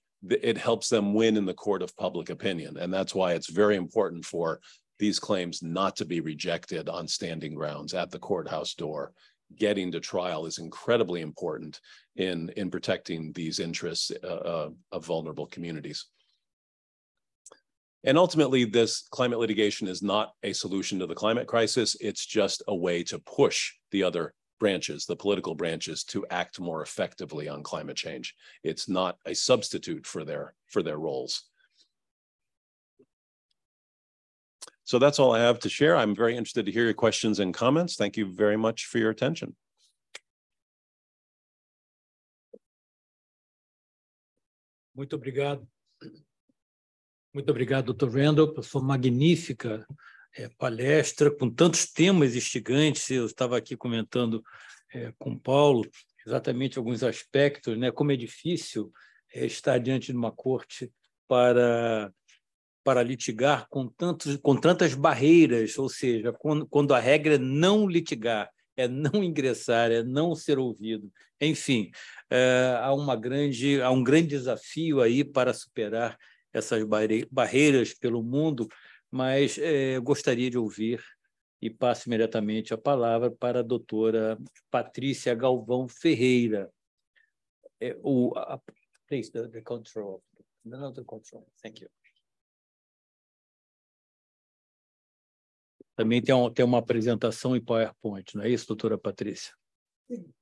helps them win in the court of public opinion. And that's why it's very important for these claims not to be rejected on standing grounds at the courthouse door. Getting to trial is incredibly important in protecting these interests of vulnerable communities. And ultimately, this climate litigation is not a solution to the climate crisis. It's just a way to push the other branches, the political branches, to act more effectively on climate change. It's not a substitute for their roles. So that's all I have to share. I'm very interested to hear your questions and comments. Thank you very much for your attention. Muito obrigado. Muito obrigado, Dr. Randall, por sua magnífica palestra, com tantos temas instigantes. Eu estava aqui comentando com o Paulo exatamente alguns aspectos, né? Como é difícil estar diante de uma corte para litigar com tantas barreiras, ou seja, quando a regra é não litigar, é não ingressar, é não ser ouvido. Enfim, há um grande desafio aí para superar essas barreiras pelo mundo, mas gostaria de ouvir e passo imediatamente a palavra para a doutora Patrícia Galvão Ferreira. Please, the control. No, the control. Thank you. Também tem uma apresentação em PowerPoint, não é isso, doutora Patrícia? Sim.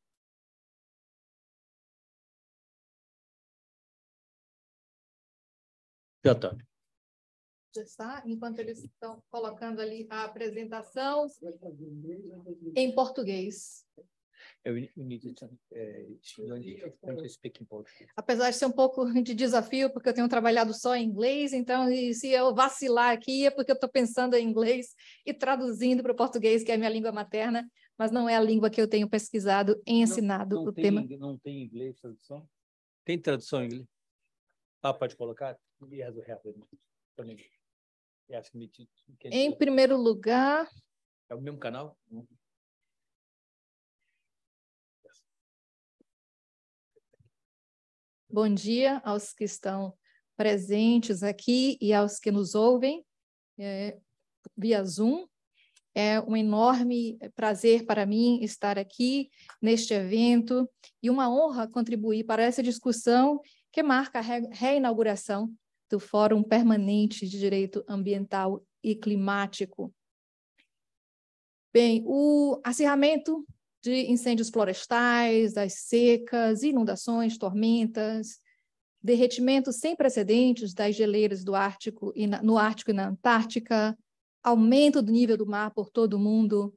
Já está. Já está? Enquanto eles estão colocando ali a apresentação em português. Apesar de ser um pouco de desafio, porque eu tenho trabalhado só em inglês, então se eu vacilar aqui é porque eu estou pensando em inglês e traduzindo para o português, que é a minha língua materna, mas não é a língua que eu tenho pesquisado e ensinado o tema. Não tem inglês tradução? Tem tradução em inglês? Pode colocar? Em primeiro lugar... É o mesmo canal? Bom dia aos que estão presentes aqui e aos que nos ouvem via Zoom. É um enorme prazer para mim estar aqui neste evento e uma honra contribuir para essa discussão que marca a reinauguração do Fórum Permanente de Direito Ambiental e Climático. Bem, o acirramento de incêndios florestais, das secas, inundações, tormentas, derretimentos sem precedentes das geleiras do Ártico no Ártico e na Antártica, aumento do nível do mar por todo o mundo.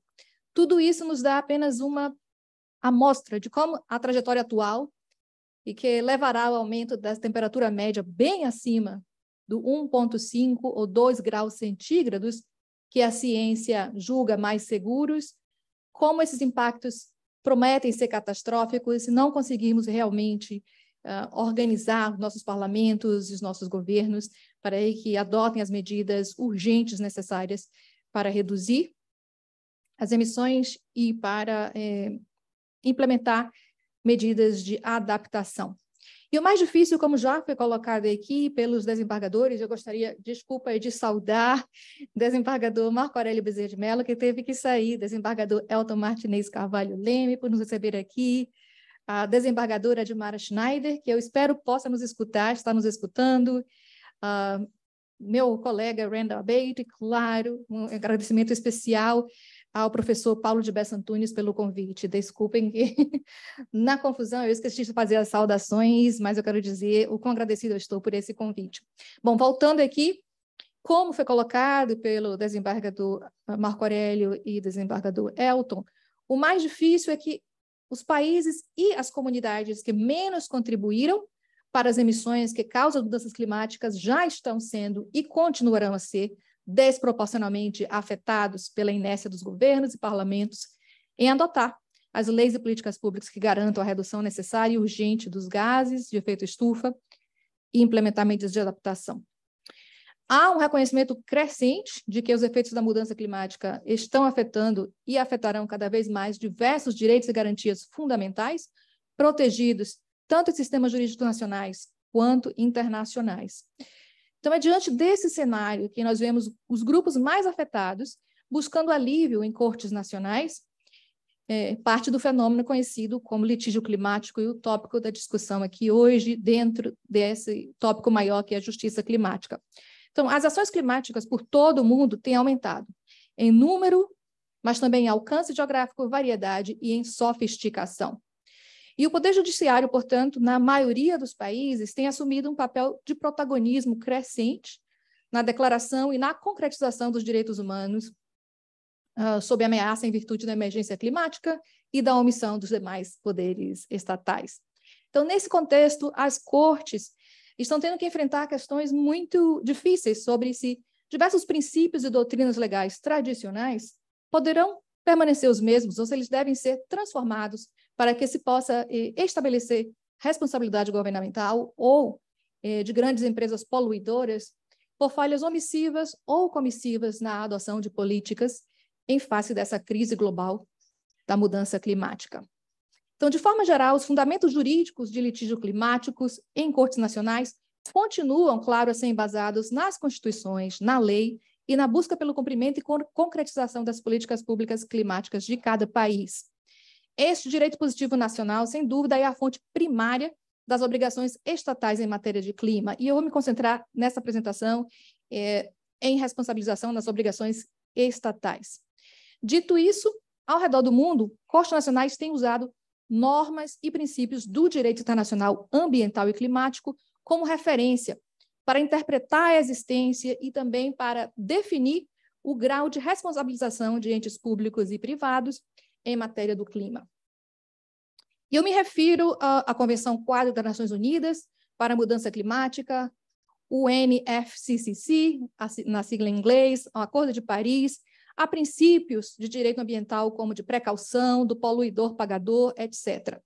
Tudo isso nos dá apenas uma amostra de como a trajetória atual e que levará ao aumento da temperatura média bem acima do 1,5 ou 2 graus centígrados, que a ciência julga mais seguros, como esses impactos prometem ser catastróficos se não conseguirmos realmente organizar nossos parlamentos e os nossos governos para que adotem as medidas urgentes necessárias para reduzir as emissões e para implementar medidas de adaptação. E o mais difícil, como já foi colocado aqui pelos desembargadores, eu gostaria, desculpa, de saudar o desembargador Marco Aurélio Bezerra de Mello, que teve que sair, desembargador Elton Martinez Carvalho Leme, por nos receber aqui, a desembargadora Dilmara Schneider, que eu espero possa nos escutar, está nos escutando, meu colega Randall Bate, claro, um agradecimento especial ao professor Paulo de Bessa Antunes pelo convite. Desculpem que na confusão eu esqueci de fazer as saudações, mas eu quero dizer o quão agradecido eu estou por esse convite. Bom, voltando aqui, como foi colocado pelo desembargador Marco Aurélio e desembargador Elton, o mais difícil é que os países e as comunidades que menos contribuíram para as emissões que causam mudanças climáticas já estão sendo e continuarão a ser desproporcionalmente afetados pela inércia dos governos e parlamentos em adotar as leis e políticas públicas que garantam a redução necessária e urgente dos gases de efeito estufa e implementar medidas de adaptação. Há um reconhecimento crescente de que os efeitos da mudança climática estão afetando e afetarão cada vez mais diversos direitos e garantias fundamentais protegidos tanto em sistemas jurídicos nacionais quanto internacionais. Então, é diante desse cenário que nós vemos os grupos mais afetados buscando alívio em cortes nacionais, parte do fenômeno conhecido como litígio climático e o tópico da discussão aqui hoje, dentro desse tópico maior que é a justiça climática. Então, as ações climáticas por todo o mundo têm aumentado em número, mas também em alcance geográfico, variedade e em sofisticação. E o Poder Judiciário, portanto, na maioria dos países, tem assumido um papel de protagonismo crescente na declaração e na concretização dos direitos humanos sob ameaça em virtude da emergência climática e da omissão dos demais poderes estatais. Então, nesse contexto, as cortes estão tendo que enfrentar questões muito difíceis sobre se diversos princípios e doutrinas legais tradicionais poderão permanecer os mesmos ou se eles devem ser transformados para que se possa estabelecer responsabilidade governamental ou de grandes empresas poluidoras por falhas omissivas ou comissivas na adoção de políticas em face dessa crise global da mudança climática. Então, de forma geral, os fundamentos jurídicos de litígio climáticos em cortes nacionais continuam, claro, a ser embasados nas constituições, na lei e na busca pelo cumprimento e concretização das políticas públicas climáticas de cada país. Este direito positivo nacional, sem dúvida, é a fonte primária das obrigações estatais em matéria de clima. E eu vou me concentrar nessa apresentação em responsabilização das obrigações estatais. Dito isso, ao redor do mundo, cortes nacionais têm usado normas e princípios do direito internacional ambiental e climático como referência para interpretar a existência e também para definir o grau de responsabilização de entes públicos e privados em matéria do clima. E eu me refiro à Convenção Quadro das Nações Unidas para a Mudança Climática, o UNFCCC, na sigla em inglês, ao Acordo de Paris, a princípios de direito ambiental como de precaução, do poluidor-pagador, etc.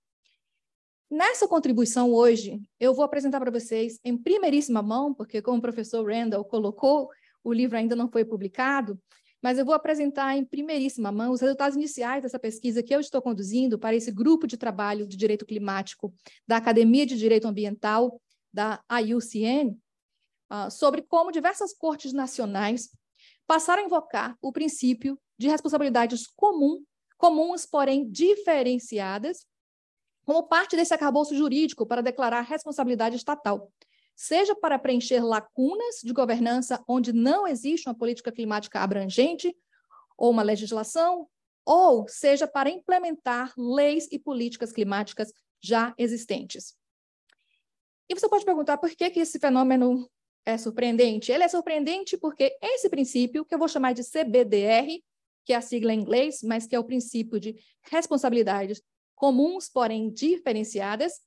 Nessa contribuição hoje, eu vou apresentar para vocês em primeiríssima mão, porque como o professor Randall colocou, o livro ainda não foi publicado, mas eu vou apresentar em primeiríssima mão os resultados iniciais dessa pesquisa que eu estou conduzindo para esse grupo de trabalho de direito climático da Academia de Direito Ambiental, da IUCN, sobre como diversas cortes nacionais passaram a invocar o princípio de responsabilidades comuns, porém diferenciadas, como parte desse arcabouço jurídico para declarar responsabilidade estatal, seja para preencher lacunas de governança onde não existe uma política climática abrangente ou uma legislação, ou seja para implementar leis e políticas climáticas já existentes. E você pode perguntar por que esse fenômeno é surpreendente? Ele é surpreendente porque esse princípio, que eu vou chamar de CBDR, que é a sigla em inglês, mas que é o princípio de responsabilidades comuns, porém diferenciadas,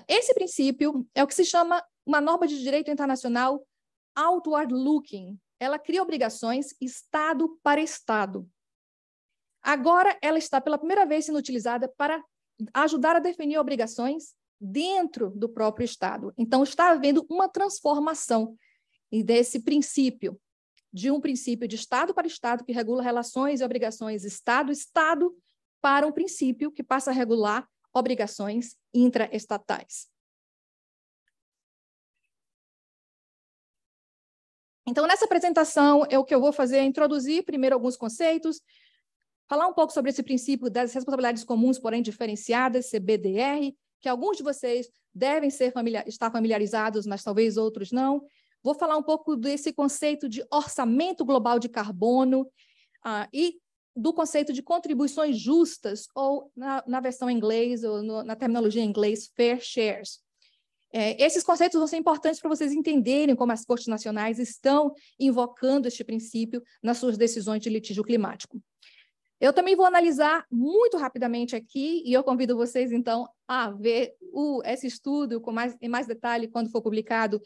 esse princípio é o que se chama uma norma de direito internacional outward looking. Ela cria obrigações Estado para Estado. Agora, ela está pela primeira vez sendo utilizada para ajudar a definir obrigações dentro do próprio Estado. Então, está havendo uma transformação desse princípio, de um princípio de Estado para Estado, que regula relações e obrigações Estado-Estado, para um princípio que passa a regular obrigações intraestatais. Então, nessa apresentação, o que eu vou fazer é introduzir primeiro alguns conceitos, falar um pouco sobre esse princípio das responsabilidades comuns, porém diferenciadas, CBDR, que alguns de vocês devem estar familiarizados, mas talvez outros não. Vou falar um pouco desse conceito de orçamento global de carbono e do conceito de contribuições justas, ou na versão em inglês, ou na terminologia em inglês, fair shares. Esses conceitos vão ser importantes para vocês entenderem como as cortes nacionais estão invocando este princípio nas suas decisões de litígio climático. Eu também vou analisar muito rapidamente aqui, e eu convido vocês, então, a ver esse estudo em mais detalhe quando for publicado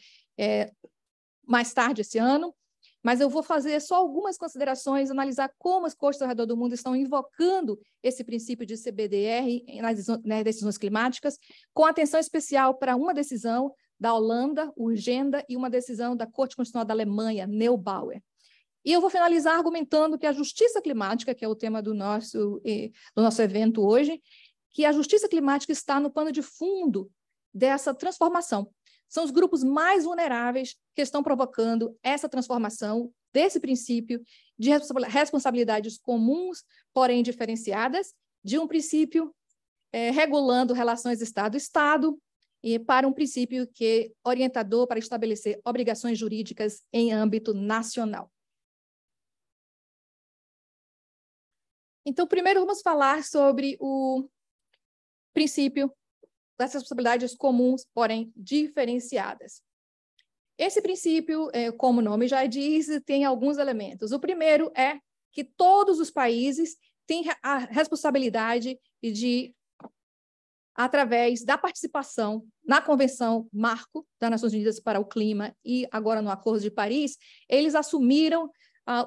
mais tarde esse ano, mas eu vou fazer só algumas considerações, analisar como as cortes ao redor do mundo estão invocando esse princípio de CBDR nas decisões climáticas, com atenção especial para uma decisão da Holanda, Urgenda, e uma decisão da Corte Constitucional da Alemanha, Neubauer. E eu vou finalizar argumentando que a justiça climática, que é o tema do nosso evento hoje, que a justiça climática está no pano de fundo dessa transformação. São os grupos mais vulneráveis que estão provocando essa transformação desse princípio de responsabilidades comuns, porém diferenciadas, de um princípio regulando relações Estado-Estado, e para um princípio que é orientador para estabelecer obrigações jurídicas em âmbito nacional. Então, primeiro vamos falar sobre o princípio das responsabilidades comuns, porém diferenciadas. Esse princípio, como o nome já diz, tem alguns elementos. O primeiro é que todos os países têm a responsabilidade de, através da participação na Convenção Marco das Nações Unidas para o Clima e agora no Acordo de Paris, eles assumiram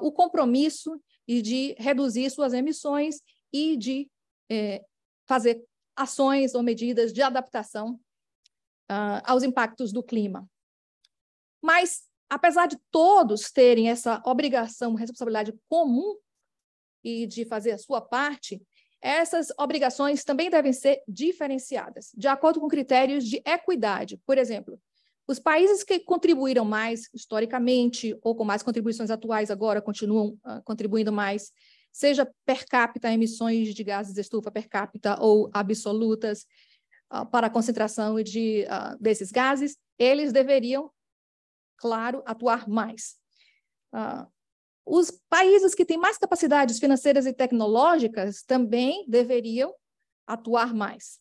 o compromisso de reduzir suas emissões e de fazer ações ou medidas de adaptação aos impactos do clima. Mas, apesar de todos terem essa obrigação, responsabilidade comum e de fazer a sua parte, essas obrigações também devem ser diferenciadas, de acordo com critérios de equidade. Por exemplo, os países que contribuíram mais historicamente ou com mais contribuições atuais agora continuam contribuindo mais, seja per capita, emissões de gases de estufa per capita ou absolutas, para a concentração desses gases, eles deveriam, claro, atuar mais. Os países que têm mais capacidades financeiras e tecnológicas também deveriam atuar mais.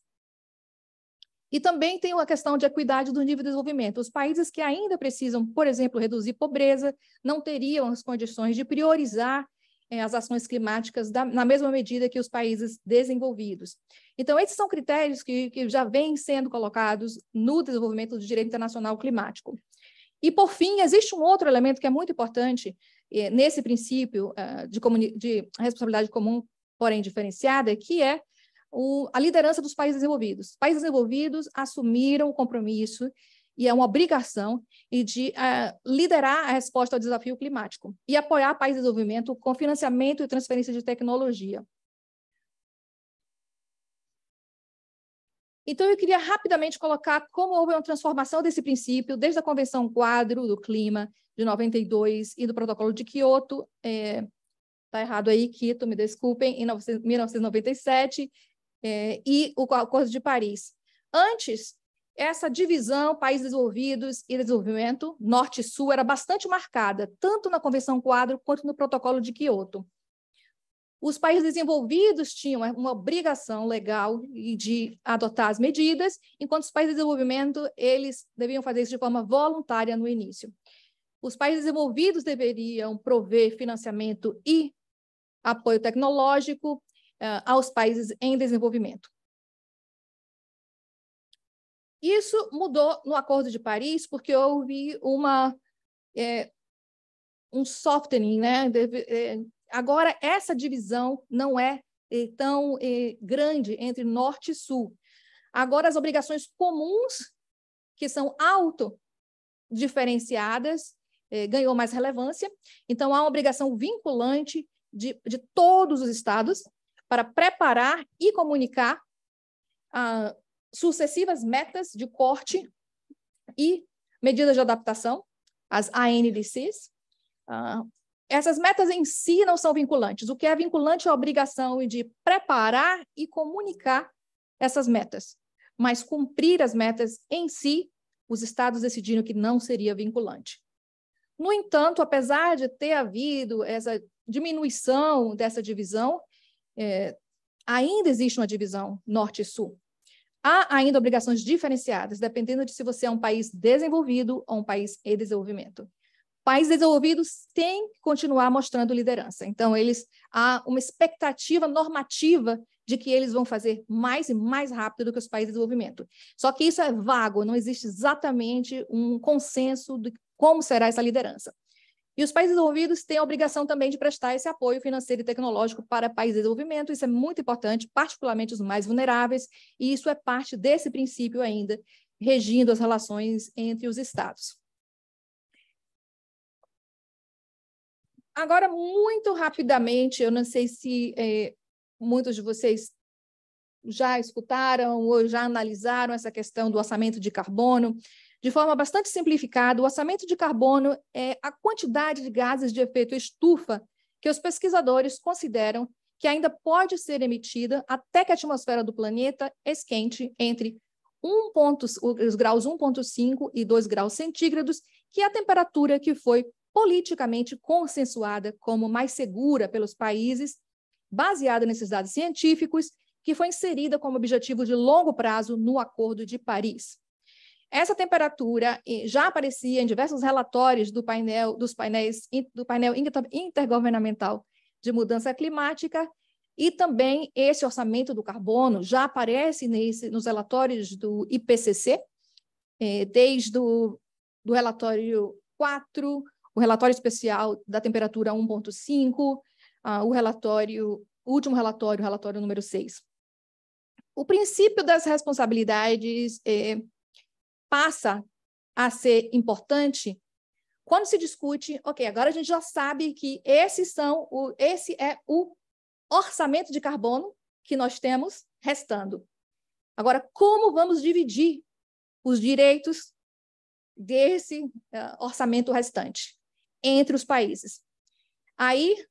E também tem uma questão de equidade do nível de desenvolvimento. Os países que ainda precisam, por exemplo, reduzir pobreza, não teriam as condições de priorizar as ações climáticas na mesma medida que os países desenvolvidos. Então, esses são critérios que já vêm sendo colocados no desenvolvimento do direito internacional climático. E, por fim, existe um outro elemento que é muito importante nesse princípio de responsabilidade comum, porém diferenciada, que é a liderança dos países desenvolvidos. Os países desenvolvidos assumiram o compromisso e é uma obrigação de liderar a resposta ao desafio climático e apoiar países de desenvolvimento com financiamento e transferência de tecnologia. Então, eu queria rapidamente colocar como houve uma transformação desse princípio desde a Convenção Quadro do Clima de 92 e do Protocolo de Quioto, está errado aí, Quito, me desculpem, em 1997, e o Acordo de Paris. Antes, essa divisão, países desenvolvidos e desenvolvimento, norte e sul, era bastante marcada, tanto na Convenção Quadro quanto no Protocolo de Quioto. Os países desenvolvidos tinham uma obrigação legal de adotar as medidas, enquanto os países de desenvolvimento, eles deviam fazer isso de forma voluntária no início. Os países desenvolvidos deveriam prover financiamento e apoio tecnológico aos países em desenvolvimento. Isso mudou no Acordo de Paris, porque houve um softening, né? Agora, essa divisão não é tão grande entre norte e sul. Agora, as obrigações comuns, que são autodiferenciadas, ganhou mais relevância. Então, há uma obrigação vinculante de todos os estados para preparar e comunicar sucessivas metas de corte e medidas de adaptação, as ANDCs. Essas metas em si não são vinculantes. O que é vinculante é a obrigação de preparar e comunicar essas metas, mas cumprir as metas em si, os estados decidiram que não seria vinculante. No entanto, apesar de ter havido essa diminuição dessa divisão, ainda existe uma divisão norte e sul. Há ainda obrigações diferenciadas, dependendo de se você é um país desenvolvido ou um país em desenvolvimento. Países desenvolvidos têm que continuar mostrando liderança. Então, há uma expectativa normativa de que eles vão fazer mais e mais rápido do que os países de desenvolvimento. Só que isso é vago, não existe exatamente um consenso de como será essa liderança. E os países desenvolvidos têm a obrigação também de prestar esse apoio financeiro e tecnológico para países de desenvolvimento. Isso é muito importante, particularmente os mais vulneráveis, e isso é parte desse princípio ainda, regindo as relações entre os estados. Agora, muito rapidamente, eu não sei se muitos de vocês já escutaram ou já analisaram essa questão do orçamento de carbono. De forma bastante simplificada, o orçamento de carbono é a quantidade de gases de efeito estufa que os pesquisadores consideram que ainda pode ser emitida até que a atmosfera do planeta esquente entre os graus 1,5 e 2 graus centígrados, que é a temperatura que foi politicamente consensuada como mais segura pelos países, baseada nesses dados científicos, que foi inserida como objetivo de longo prazo no Acordo de Paris. Essa temperatura já aparecia em diversos relatórios do painel intergovernamental de mudança climática, e também esse orçamento do carbono já aparece nos relatórios do IPCC, desde o relatório 4, o relatório especial da temperatura 1,5, o último relatório, o relatório número 6. O princípio das responsabilidades passa a ser importante quando se discute, ok, agora a gente já sabe que esse é o orçamento de carbono que nós temos restando. Agora, como vamos dividir os direitos desse orçamento restante entre os países? Aí,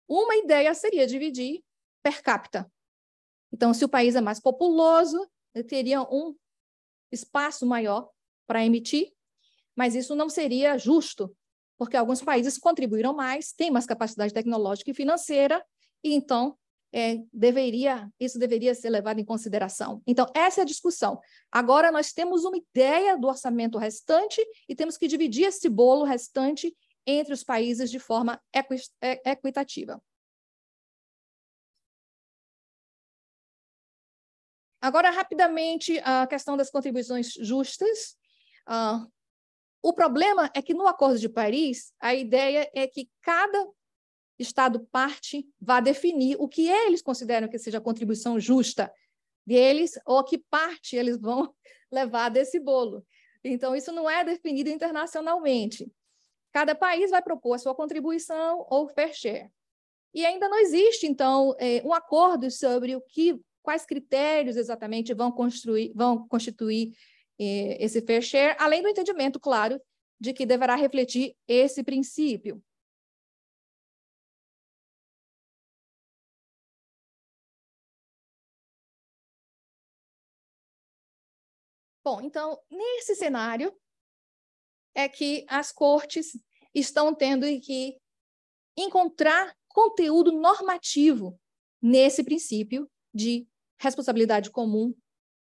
uma ideia seria dividir per capita. Então, se o país é mais populoso, teriam um espaço maior para emitir, mas isso não seria justo, porque alguns países contribuíram mais, têm mais capacidade tecnológica e financeira, e então isso deveria ser levado em consideração. Então, essa é a discussão. Agora, nós temos uma ideia do orçamento restante e temos que dividir esse bolo restante entre os países de forma equitativa. Agora, rapidamente, a questão das contribuições justas. O problema é que, no Acordo de Paris, a ideia é que cada Estado-parte vá definir o que eles consideram que seja a contribuição justa deles, ou que parte eles vão levar desse bolo. Então, isso não é definido internacionalmente. Cada país vai propor a sua contribuição ou fair share. E ainda não existe, então, um acordo sobre quais critérios exatamente vão constituir esse fair share, além do entendimento, claro, de que deverá refletir esse princípio. Bom, então, nesse cenário é que as cortes estão tendo que encontrar conteúdo normativo nesse princípio de responsabilidade comum,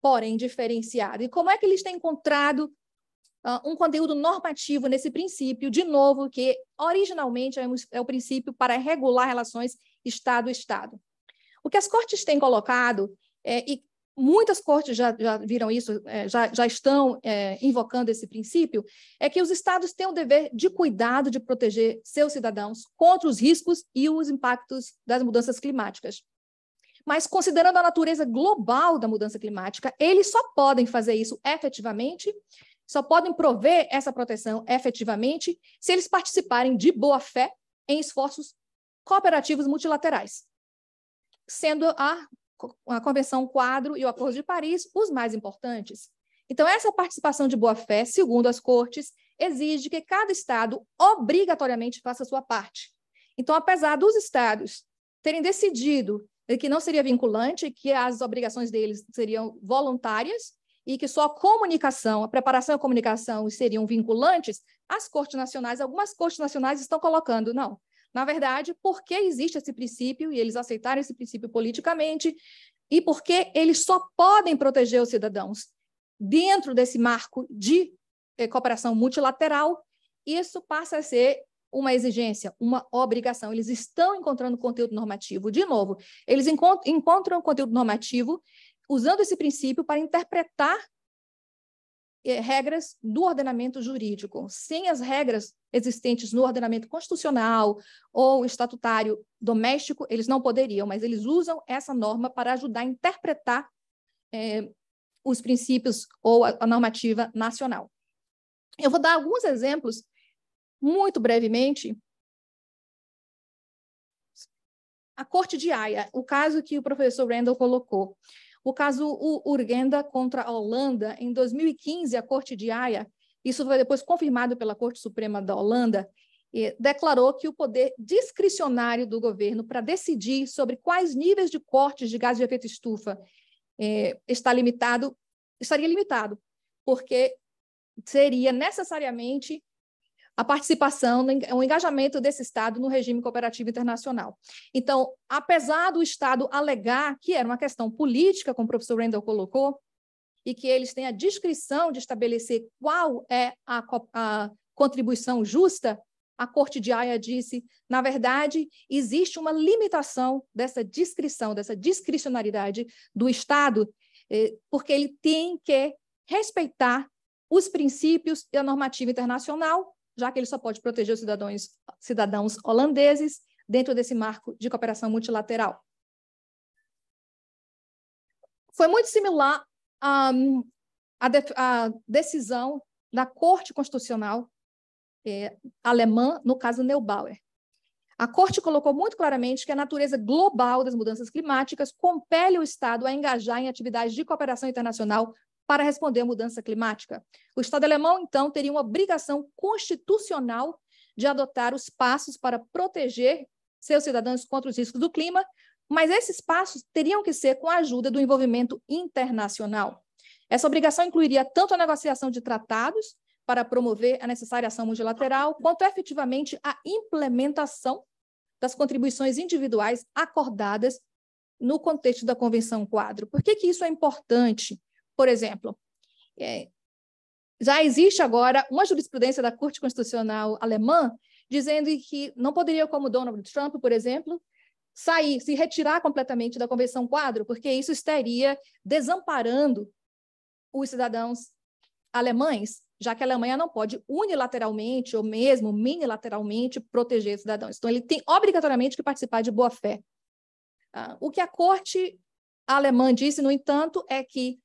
porém diferenciado. E como é que eles têm encontrado um conteúdo normativo nesse princípio, de novo, que originalmente é o princípio para regular relações Estado-Estado? O que as cortes têm colocado, e muitas cortes já viram isso, já estão invocando esse princípio, é que os Estados têm o dever de cuidado de proteger seus cidadãos contra os riscos e os impactos das mudanças climáticas. Mas, considerando a natureza global da mudança climática, eles só podem fazer isso efetivamente, só podem prover essa proteção efetivamente se eles participarem de boa fé em esforços cooperativos multilaterais, sendo a Convenção Quadro e o Acordo de Paris os mais importantes. Então, essa participação de boa-fé, segundo as cortes, exige que cada Estado obrigatoriamente faça a sua parte. Então, apesar dos Estados terem decidido que não seria vinculante, que as obrigações deles seriam voluntárias e que só a comunicação, a preparação e a comunicação seriam vinculantes, algumas cortes nacionais estão colocando, não. Na verdade, porque existe esse princípio, e eles aceitaram esse princípio politicamente, e porque eles só podem proteger os cidadãos dentro desse marco de cooperação multilateral, isso passa a ser uma exigência, uma obrigação. Eles estão encontrando conteúdo normativo. De novo, eles encontram conteúdo normativo usando esse princípio para interpretar regras do ordenamento jurídico. Sem as regras existentes no ordenamento constitucional ou estatutário doméstico, eles não poderiam, mas eles usam essa norma para ajudar a interpretar os princípios ou a normativa nacional. Eu vou dar alguns exemplos, muito brevemente. A Corte de Haia, o caso que o professor Randall colocou. O caso Urgenda contra a Holanda, em 2015, a Corte de Haia, isso foi depois confirmado pela Corte Suprema da Holanda, declarou que o poder discricionário do governo para decidir sobre quais níveis de cortes de gás de efeito estufa estaria limitado, porque seria necessariamente a participação, o engajamento desse Estado no regime cooperativo internacional. Então, apesar do Estado alegar que era uma questão política, como o professor Randall colocou, e que eles têm a discrição de estabelecer qual é a contribuição justa, a Corte de Haia disse, na verdade, existe uma limitação dessa discrição, dessa discricionariedade do Estado, porque ele tem que respeitar os princípios e a normativa internacional, já que ele só pode proteger os cidadãos holandeses dentro desse marco de cooperação multilateral. Foi muito similar à decisão da Corte Constitucional alemã, no caso Neubauer. A Corte colocou muito claramente que a natureza global das mudanças climáticas compele o Estado a engajar em atividades de cooperação internacional para responder à mudança climática. O Estado alemão, então, teria uma obrigação constitucional de adotar os passos para proteger seus cidadãos contra os riscos do clima, mas esses passos teriam que ser com a ajuda do envolvimento internacional. Essa obrigação incluiria tanto a negociação de tratados para promover a necessária ação multilateral, quanto efetivamente a implementação das contribuições individuais acordadas no contexto da Convenção Quadro. Por que isso é importante? Por exemplo, já existe agora uma jurisprudência da Corte Constitucional alemã dizendo que não poderia, como Donald Trump, por exemplo, se retirar completamente da Convenção Quadro, porque isso estaria desamparando os cidadãos alemães, já que a Alemanha não pode unilateralmente ou mesmo minilateralmente proteger cidadãos. Então, ele tem obrigatoriamente que participar de boa-fé. O que a Corte alemã disse, no entanto, é que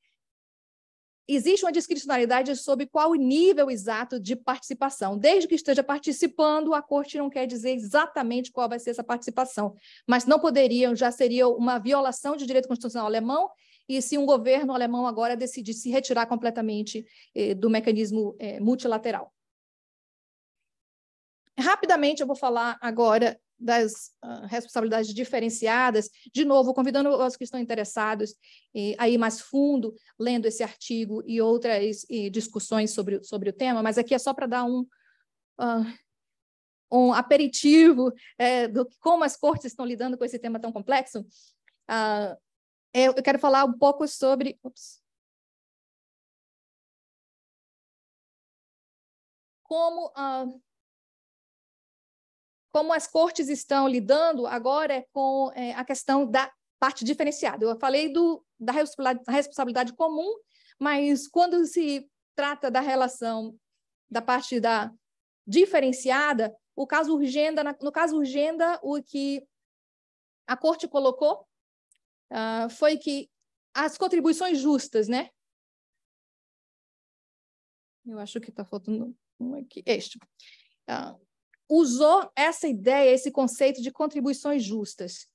existe uma discricionalidade sobre qual o nível exato de participação. Desde que esteja participando, a Corte não quer dizer exatamente qual vai ser essa participação, mas não poderiam, já seria uma violação de direito constitucional alemão, e se um governo alemão agora decidir se retirar completamente do mecanismo multilateral. Rapidamente, eu vou falar agora das responsabilidades diferenciadas, de novo, convidando os que estão interessados a ir mais fundo, lendo esse artigo e outras discussões sobre o tema, mas aqui é só para dar um aperitivo do como as cortes estão lidando com esse tema tão complexo. Eu quero falar um pouco sobre... como as cortes estão lidando agora com a questão da parte diferenciada. Eu falei da responsabilidade comum, mas quando se trata da relação da parte da diferenciada, no caso Urgenda, o que a Corte colocou foi que as contribuições justas, né? Eu acho que está faltando um aqui. Usou essa ideia, esse conceito de contribuições justas.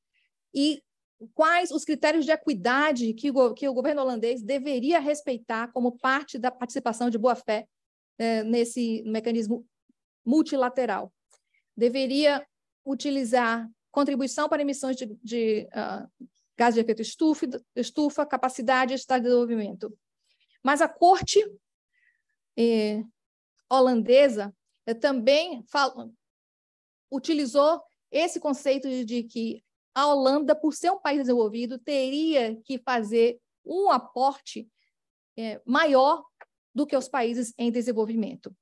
E quais os critérios de equidade que o governo holandês deveria respeitar como parte da participação de boa-fé nesse mecanismo multilateral. Deveria utilizar contribuição para emissões de gases de efeito estufa, capacidade e estado de desenvolvimento. Mas a Corte holandesa também utilizou esse conceito de que a Holanda, por ser um país desenvolvido, teria que fazer um aporte maior do que os países em desenvolvimento.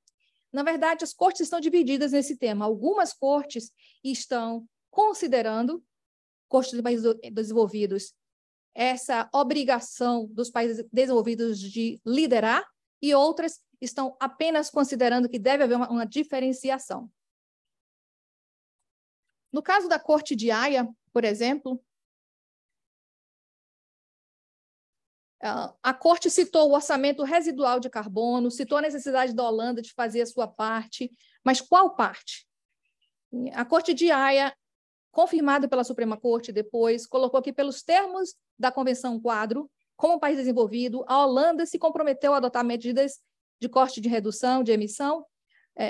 Na verdade, as cortes estão divididas nesse tema. Algumas cortes estão considerando, cortes de países desenvolvidos, essa obrigação dos países desenvolvidos de liderar, e outras estão apenas considerando que deve haver uma diferenciação. No caso da Corte de Haia, por exemplo, a Corte citou o orçamento residual de carbono, citou a necessidade da Holanda de fazer a sua parte, mas qual parte? A Corte de Haia, confirmada pela Suprema Corte depois, colocou que, pelos termos da Convenção Quadro, como país desenvolvido, a Holanda se comprometeu a adotar medidas de corte de redução de emissão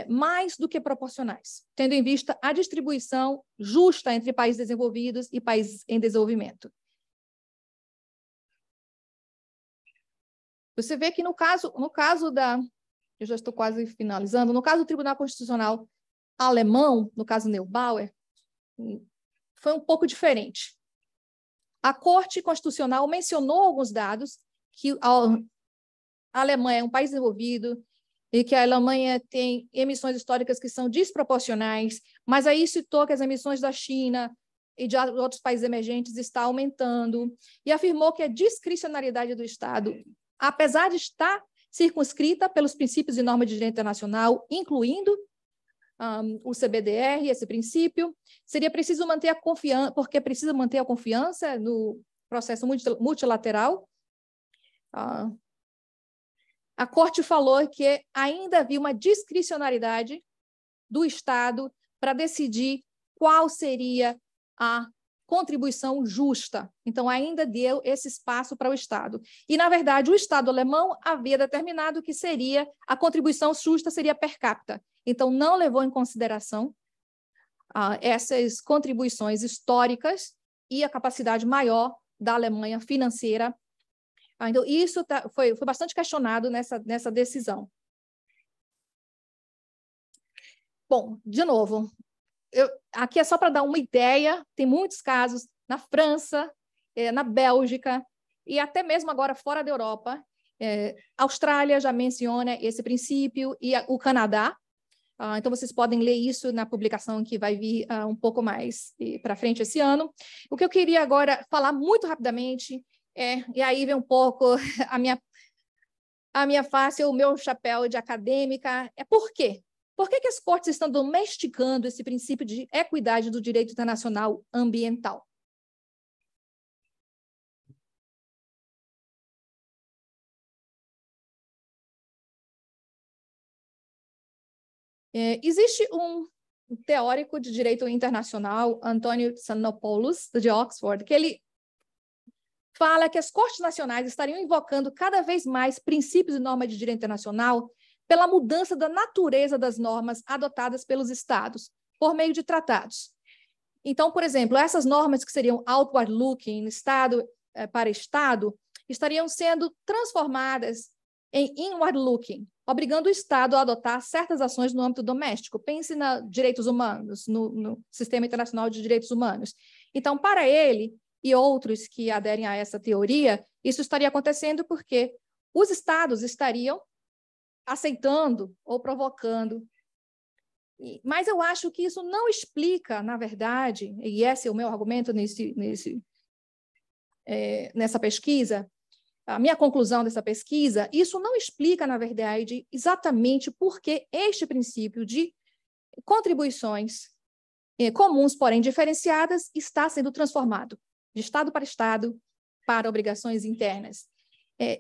mais do que proporcionais, tendo em vista a distribuição justa entre países desenvolvidos e países em desenvolvimento. Você vê que no caso eu já estou quase finalizando, no caso do Tribunal Constitucional alemão, no caso Neubauer, foi um pouco diferente. A Corte Constitucional mencionou alguns dados que a Alemanha é um país desenvolvido e que a Alemanha tem emissões históricas que são desproporcionais, mas aí citou que as emissões da China e de outros países emergentes estão aumentando, e afirmou que a discricionariedade do Estado, apesar de estar circunscrita pelos princípios e normas de direito internacional, incluindo o CBDR, esse princípio, seria preciso manter a confiança, porque precisa manter a confiança no processo multilateral. A Corte falou que ainda havia uma discricionariedade do Estado para decidir qual seria a contribuição justa. Então, ainda deu esse espaço para o Estado. E, na verdade, o Estado alemão havia determinado que a contribuição justa seria per capita. Então, não levou em consideração essas contribuições históricas e a capacidade maior da Alemanha financeira. Então, isso foi bastante questionado nessa decisão. Bom, de novo, aqui é só para dar uma ideia, tem muitos casos na França, na Bélgica, e até mesmo agora fora da Europa. A Austrália já menciona esse princípio, e o Canadá. Então, vocês podem ler isso na publicação que vai vir um pouco mais para frente esse ano. O que eu queria agora falar muito rapidamente, e aí vem um pouco a minha face, o meu chapéu de acadêmica, por quê? Por que as cortes estão domesticando esse princípio de equidade do direito internacional ambiental? Existe um teórico de direito internacional, Antônio Xenopoulos, de Oxford, que ele fala que as cortes nacionais estariam invocando cada vez mais princípios e normas de direito internacional pela mudança da natureza das normas adotadas pelos estados, por meio de tratados. Então, por exemplo, essas normas que seriam outward-looking, estado para estado, estariam sendo transformadas em inward-looking, obrigando o Estado a adotar certas ações no âmbito doméstico. Pense nos direitos humanos, no Sistema Internacional de Direitos Humanos. Então, para ele e outros que aderem a essa teoria, isso estaria acontecendo porque os Estados estariam aceitando ou provocando. Mas eu acho que isso não explica, na verdade, e esse é o meu argumento nessa pesquisa, a minha conclusão dessa pesquisa, isso não explica, na verdade, exatamente por que este princípio de contribuições comuns, porém diferenciadas, está sendo transformado de Estado para obrigações internas.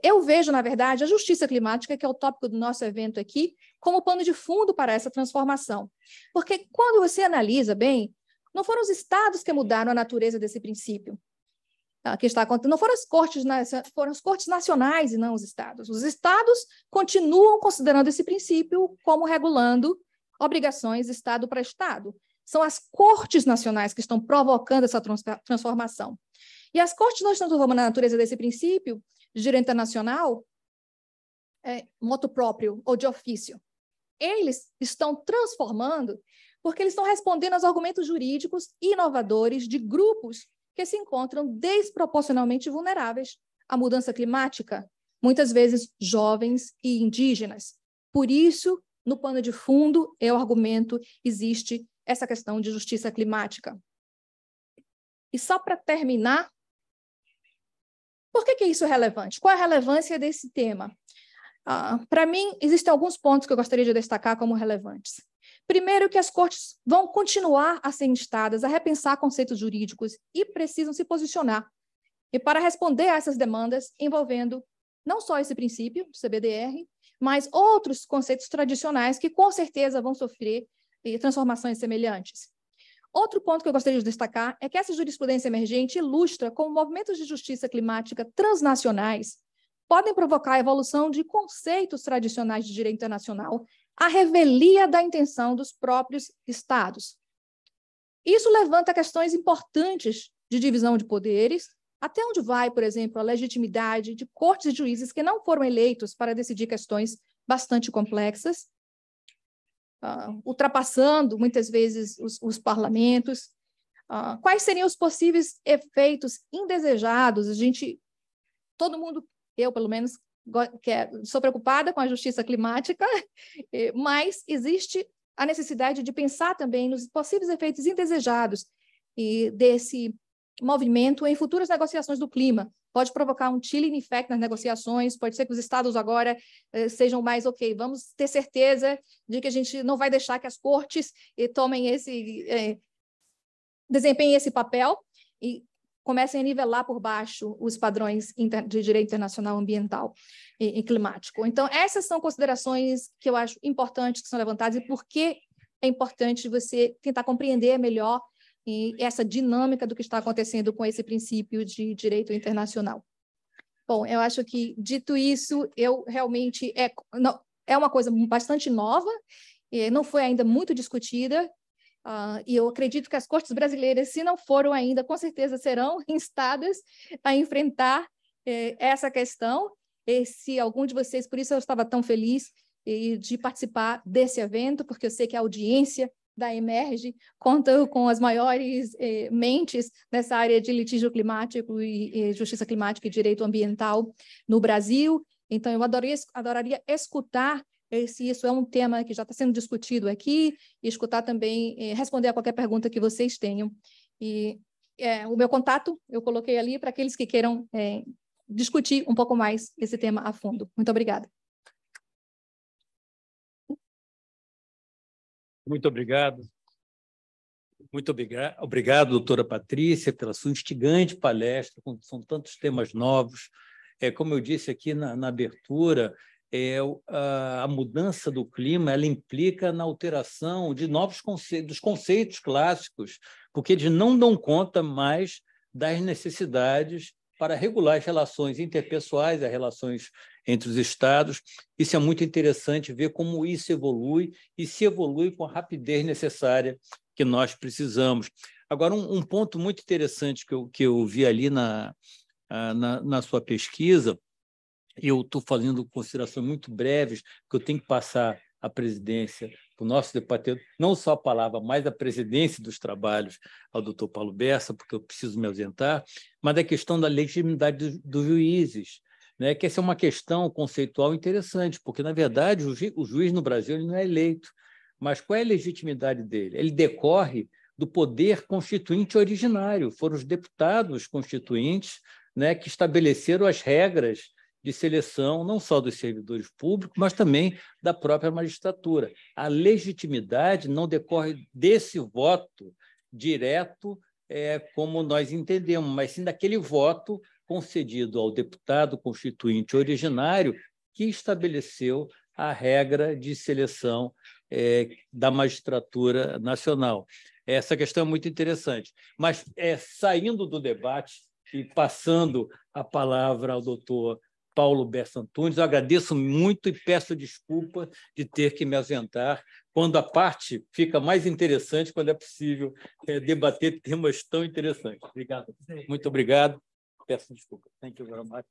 Eu vejo, na verdade, a justiça climática, que é o tópico do nosso evento aqui, como pano de fundo para essa transformação. Porque quando você analisa bem, não foram os Estados que mudaram a natureza desse princípio. Que está acontecendo, não foram foram as cortes nacionais e não os estados. Os estados continuam considerando esse princípio como regulando obrigações Estado para Estado. São as cortes nacionais que estão provocando essa transformação. E as cortes não estão transformando a natureza desse princípio de direito internacional motu próprio ou de ofício. Eles estão transformando porque eles estão respondendo aos argumentos jurídicos inovadores de grupos que se encontram desproporcionalmente vulneráveis à mudança climática, muitas vezes jovens e indígenas. Por isso, no pano de fundo, eu argumento, existe essa questão de justiça climática. E só para terminar, por que isso é relevante? Qual é a relevância desse tema? Para mim, existem alguns pontos que eu gostaria de destacar como relevantes. Primeiro, que as cortes vão continuar a ser instadas a repensar conceitos jurídicos e precisam se posicionar. E para responder a essas demandas, envolvendo não só esse princípio do CBDR, mas outros conceitos tradicionais que, com certeza, vão sofrer transformações semelhantes. Outro ponto que eu gostaria de destacar é que essa jurisprudência emergente ilustra como movimentos de justiça climática transnacionais podem provocar a evolução de conceitos tradicionais de direito internacional, a revelia da intenção dos próprios Estados. Isso levanta questões importantes de divisão de poderes, até onde vai, por exemplo, a legitimidade de cortes e juízes que não foram eleitos para decidir questões bastante complexas, ultrapassando, muitas vezes, os parlamentos. Quais seriam os possíveis efeitos indesejados? Todo mundo, eu, pelo menos, sou preocupada com a justiça climática, mas existe a necessidade de pensar também nos possíveis efeitos indesejados desse movimento em futuras negociações do clima. Pode provocar um chilling effect nas negociações, pode ser que os estados agora sejam mais, vamos ter certeza de que a gente não vai deixar que as cortes desempenhem esse papel e comecem a nivelar por baixo os padrões de direito internacional ambiental e climático. Então, essas são considerações que eu acho importantes, que são levantadas, e por que é importante você tentar compreender melhor essa dinâmica do que está acontecendo com esse princípio de direito internacional. Bom, eu acho que, dito isso, realmente é uma coisa bastante nova, não foi ainda muito discutida, E eu acredito que as cortes brasileiras, se não foram ainda, com certeza serão instadas a enfrentar essa questão. E se algum de vocês, por isso eu estava tão feliz de participar desse evento, porque eu sei que a audiência da Emerge conta com as maiores mentes nessa área de litígio climático e justiça climática e direito ambiental no Brasil. Então, eu adoraria escutar se isso é um tema que já está sendo discutido aqui, e escutar também, responder a qualquer pergunta que vocês tenham. E o meu contato eu coloquei ali para aqueles que queiram discutir um pouco mais esse tema a fundo. Muito obrigada. Muito obrigado. Muito obrigado, doutora Patrícia, pela sua instigante palestra, são tantos temas novos. Como eu disse aqui na abertura, a mudança do clima ela implica na alteração de novos conceitos, dos conceitos clássicos, porque eles não dão conta mais das necessidades para regular as relações interpessoais, as relações entre os Estados. Isso é muito interessante ver como isso evolui e se evolui com a rapidez necessária que nós precisamos. Agora, um ponto muito interessante que eu vi ali na sua pesquisa, eu estou fazendo considerações muito breves, porque eu tenho que passar a presidência para o nosso debatedor, não só a palavra, mas a presidência dos trabalhos ao doutor Paulo Bessa, porque eu preciso me ausentar, mas a questão da legitimidade dos juízes, né? Que essa é uma questão conceitual interessante, porque, na verdade, o juiz no Brasil ele não é eleito, mas qual é a legitimidade dele? Ele decorre do poder constituinte originário, foram os deputados constituintes, né, que estabeleceram as regras de seleção, não só dos servidores públicos, mas também da própria magistratura. A legitimidade não decorre desse voto direto, como nós entendemos, mas sim daquele voto concedido ao deputado constituinte originário que estabeleceu a regra de seleção da magistratura nacional. Essa questão é muito interessante. Mas, saindo do debate e passando a palavra ao doutor Paulo Bessa Antunes, eu agradeço muito e peço desculpa de ter que me ausentar, quando a parte fica mais interessante, quando é possível debater temas tão interessantes. Obrigado. Muito obrigado. Peço desculpa. Thank you very much.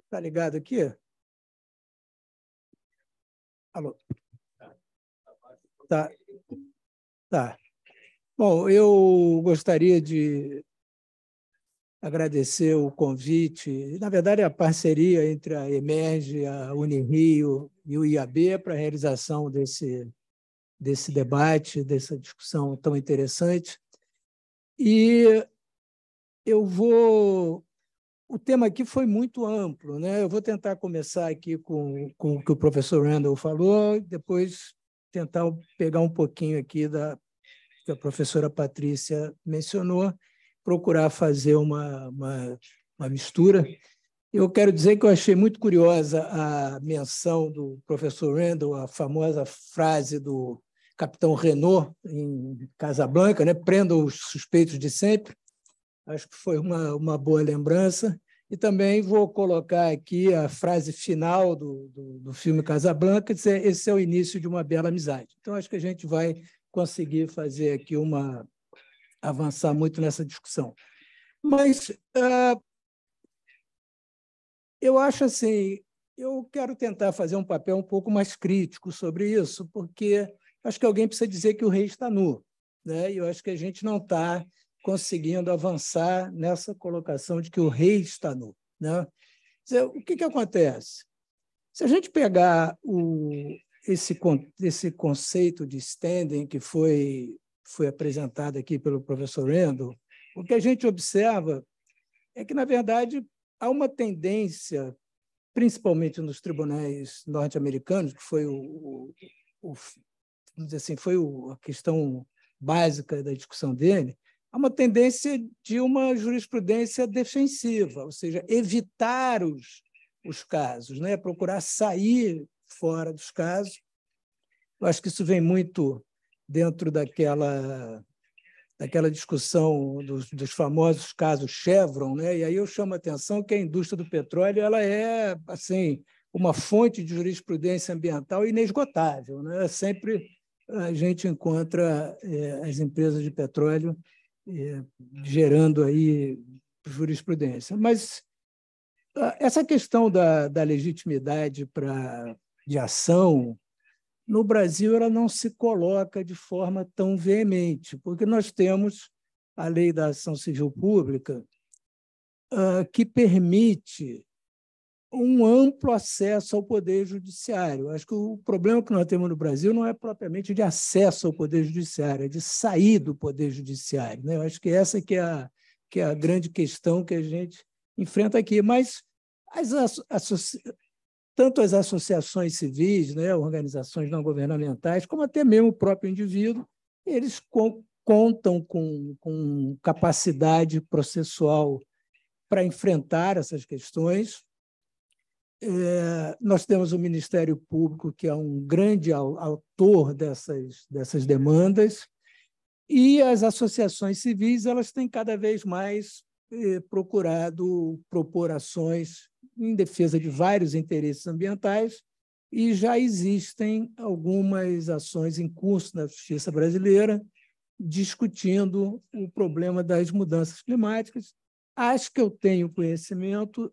Está ligado aqui? Alô? Tá. Tá. Bom, eu gostaria de agradecer o convite, na verdade, a parceria entre a Emerge, a Unirio e o IAB para a realização desse debate, dessa discussão tão interessante. E o tema aqui foi muito amplo, né? Eu vou tentar começar aqui com o que o professor Randall falou, depois tentar pegar um pouquinho aqui que a professora Patrícia mencionou, procurar fazer uma mistura. Eu quero dizer que eu achei muito curiosa a menção do professor Randall, a famosa frase do capitão Renault, em Casablanca, né? Prendam os suspeitos de sempre. Acho que foi uma boa lembrança. E também vou colocar aqui a frase final do filme Casablanca, dizer, esse é o início de uma bela amizade. Então, acho que a gente vai conseguir fazer aqui avançar muito nessa discussão. Mas eu acho assim, eu quero tentar fazer um papel um pouco mais crítico sobre isso, porque acho que alguém precisa dizer que o rei está nu, né? E eu acho que a gente não está conseguindo avançar nessa colocação de que o rei está nu, né? Quer dizer, o que acontece? Se a gente pegar esse conceito de standing que foi apresentado aqui pelo professor Randall, o que a gente observa é que, na verdade, há uma tendência, principalmente nos tribunais norte-americanos, que foi vamos dizer assim, foi a questão básica da discussão dele, há uma tendência de uma jurisprudência defensiva, ou seja, evitar os casos, né? Procurar sair fora dos casos. Eu acho que isso vem muito dentro daquela daquela discussão dos famosos casos Chevron, né? E aí eu chamo a atenção que a indústria do petróleo ela é assim uma fonte de jurisprudência ambiental inesgotável, né? Sempre a gente encontra as empresas de petróleo gerando aí jurisprudência. Mas essa questão da legitimidade de ação, no Brasil, ela não se coloca de forma tão veemente, porque nós temos a Lei da Ação Civil Pública, que permite um amplo acesso ao Poder Judiciário. Acho que o problema que nós temos no Brasil não é propriamente de acesso ao Poder Judiciário, é de sair do Poder Judiciário, né? Eu acho que essa que é a grande questão que a gente enfrenta aqui. Mas tanto as associações civis, né, organizações não governamentais, como até mesmo o próprio indivíduo, eles contam com capacidade processual para enfrentar essas questões. Nós temos o Ministério Público, que é um grande autor dessas demandas, e as associações civis elas têm cada vez mais procurado propor ações em defesa de vários interesses ambientais, e já existem algumas ações em curso na Justiça brasileira discutindo o problema das mudanças climáticas. As que eu tenho conhecimento,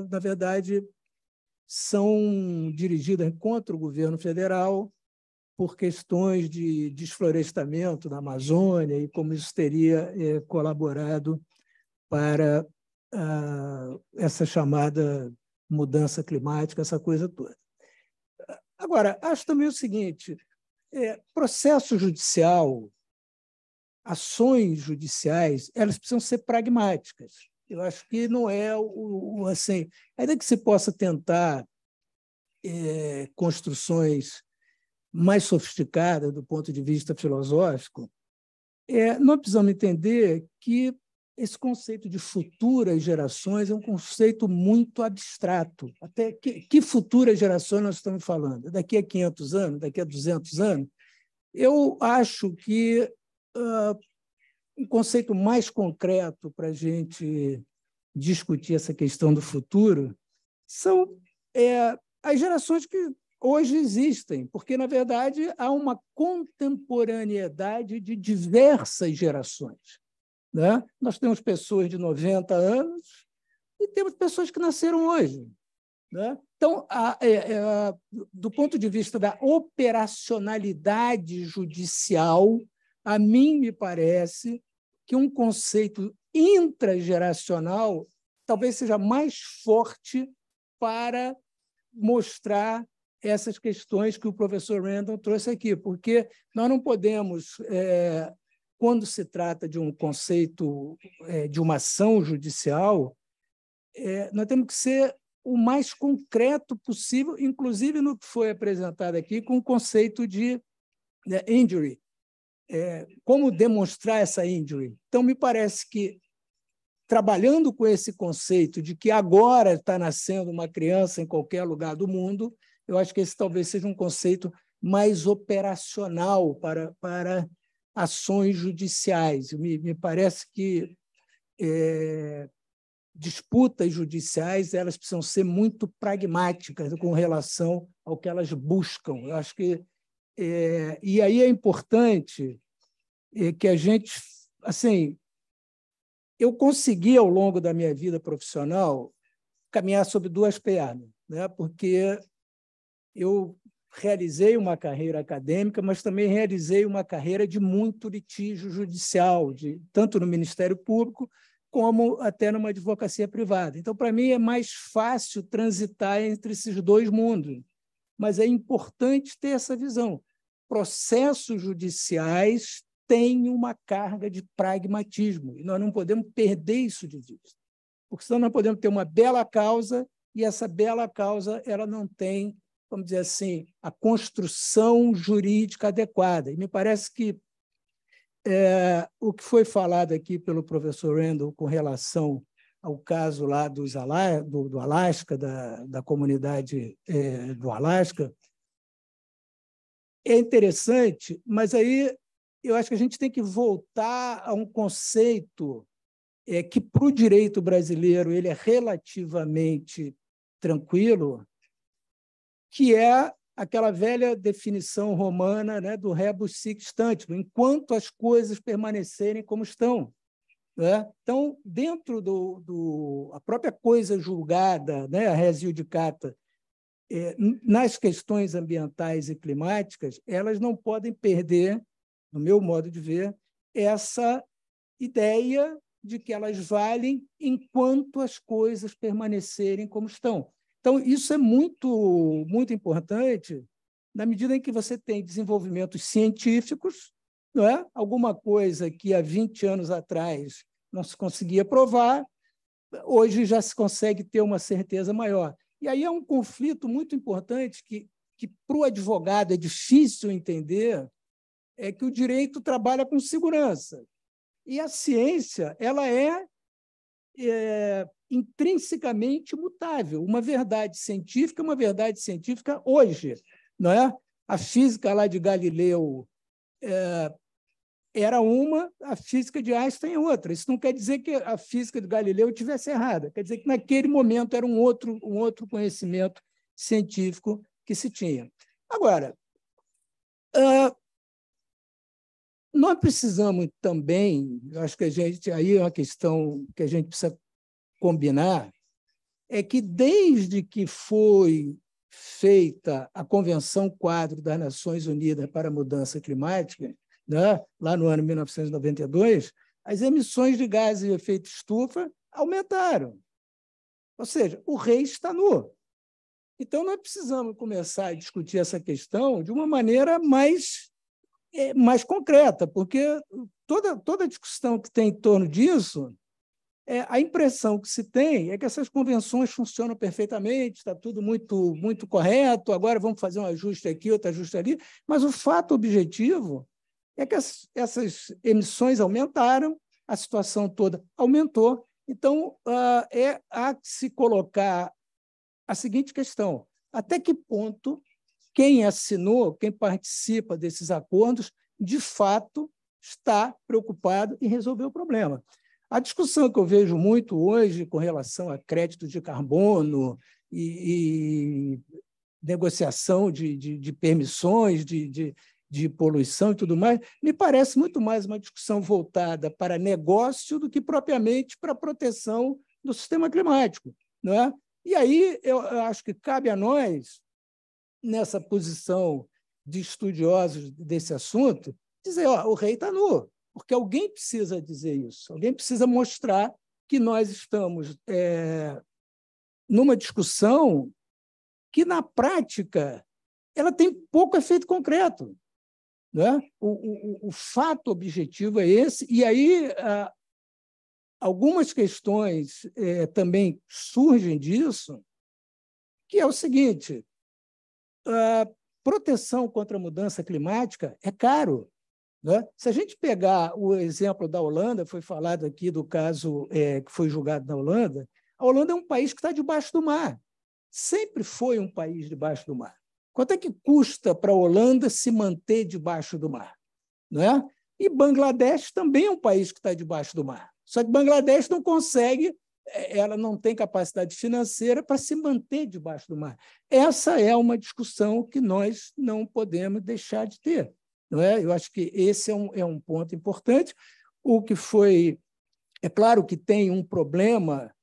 na verdade, são dirigidas contra o governo federal por questões de desflorestamento na Amazônia e como isso teria colaborado para essa chamada mudança climática, essa coisa toda. Agora, acho também o seguinte, processo judicial, ações judiciais, elas precisam ser pragmáticas. Eu acho que não é assim, ainda que se possa tentar construções mais sofisticadas do ponto de vista filosófico, nós precisamos entender que esse conceito de futuras gerações é um conceito muito abstrato. Até que futuras gerações nós estamos falando? Daqui a 500 anos? Daqui a 200 anos? Eu acho que um conceito mais concreto para a gente discutir essa questão do futuro são as gerações que hoje existem, porque, na verdade, há uma contemporaneidade de diversas gerações, né? Nós temos pessoas de 90 anos e temos pessoas que nasceram hoje, né? Então, do ponto de vista da operacionalidade judicial, a mim me parece que um conceito intrageracional talvez seja mais forte para mostrar essas questões que o professor Randall trouxe aqui, porque nós não podemos, quando se trata de um conceito de uma ação judicial, nós temos que ser o mais concreto possível, inclusive no que foi apresentado aqui com o conceito de injury. Como demonstrar essa injury? Então, me parece que, trabalhando com esse conceito de que agora está nascendo uma criança em qualquer lugar do mundo, eu acho que esse talvez seja um conceito mais operacional para ações judiciais. Me parece que disputas judiciais elas precisam ser muito pragmáticas com relação ao que elas buscam. Eu acho que e aí é importante que a gente, assim, eu consegui ao longo da minha vida profissional caminhar sobre duas pernas, né? Porque eu realizei uma carreira acadêmica, mas também realizei uma carreira de muito litígio judicial, tanto no Ministério Público como até numa advocacia privada. Então, para mim, é mais fácil transitar entre esses dois mundos, mas é importante ter essa visão. Processos judiciais têm uma carga de pragmatismo, e nós não podemos perder isso de vista, porque senão nós podemos ter uma bela causa e essa bela causa ela não tem, vamos dizer assim, a construção jurídica adequada. E me parece que o que foi falado aqui pelo professor Randall com relação ao caso lá do Alasca, da comunidade do Alasca, é interessante, mas aí eu acho que a gente tem que voltar a um conceito que, para o direito brasileiro, ele é relativamente tranquilo, que é aquela velha definição romana, né, do rebus sic stantibus, enquanto as coisas permanecerem como estão. Né? Então, dentro a própria coisa julgada, né, a res iudicata, nas questões ambientais e climáticas, elas não podem perder, no meu modo de ver, essa ideia de que elas valem enquanto as coisas permanecerem como estão. Então, isso é muito, muito importante na medida em que você tem desenvolvimentos científicos, não é? Alguma coisa que há 20 anos atrás não se conseguia provar, hoje já se consegue ter uma certeza maior. E aí é um conflito muito importante que para o advogado é difícil entender, é que o direito trabalha com segurança. E a ciência ela é intrinsecamente mutável. Uma verdade científica hoje. Não é? A física lá de Galileu era uma, a física de Einstein é outra. Isso não quer dizer que a física de Galileu estivesse errada, quer dizer que naquele momento era um outro conhecimento científico que se tinha. Agora, nós precisamos também, acho que aí é uma questão que a gente precisa combinar, é que desde que foi feita a Convenção Quadro das Nações Unidas para a Mudança Climática, né, lá no ano 1992, as emissões de gases de efeito estufa aumentaram. Ou seja, o rei está nu. Então, nós precisamos começar a discutir essa questão de uma maneira mais concreta, porque toda a discussão que tem em torno disso, a impressão que se tem é que essas convenções funcionam perfeitamente, está tudo muito, muito correto, agora vamos fazer um ajuste aqui, outro ajuste ali, mas o fato objetivo é que essas emissões aumentaram, a situação toda aumentou. Então, há que se colocar a seguinte questão: até que ponto quem assinou, quem participa desses acordos, de fato está preocupado em resolver o problema? A discussão que eu vejo muito hoje com relação a crédito de carbono e negociação de permissões, de poluição e tudo mais, me parece muito mais uma discussão voltada para negócio do que propriamente para a proteção do sistema climático. Não é? E aí eu acho que cabe a nós, nessa posição de estudiosos desse assunto, dizer, o rei está nu, porque alguém precisa dizer isso, alguém precisa mostrar que nós estamos numa discussão que, na prática, ela tem pouco efeito concreto. Né? O fato objetivo é esse, e aí algumas questões também surgem disso, que é o seguinte: a proteção contra a mudança climática é caro. Né? Se a gente pegar o exemplo da Holanda, foi falado aqui do caso que foi julgado na Holanda, a Holanda é um país que está debaixo do mar, sempre foi um país debaixo do mar. Quanto é que custa para a Holanda se manter debaixo do mar? Não é? E Bangladesh também é um país que está debaixo do mar. Só que Bangladesh não consegue, ela não tem capacidade financeira para se manter debaixo do mar. Essa é uma discussão que nós não podemos deixar de ter. Não é? Eu acho que esse é um ponto importante. O que foi... É claro que tem um problema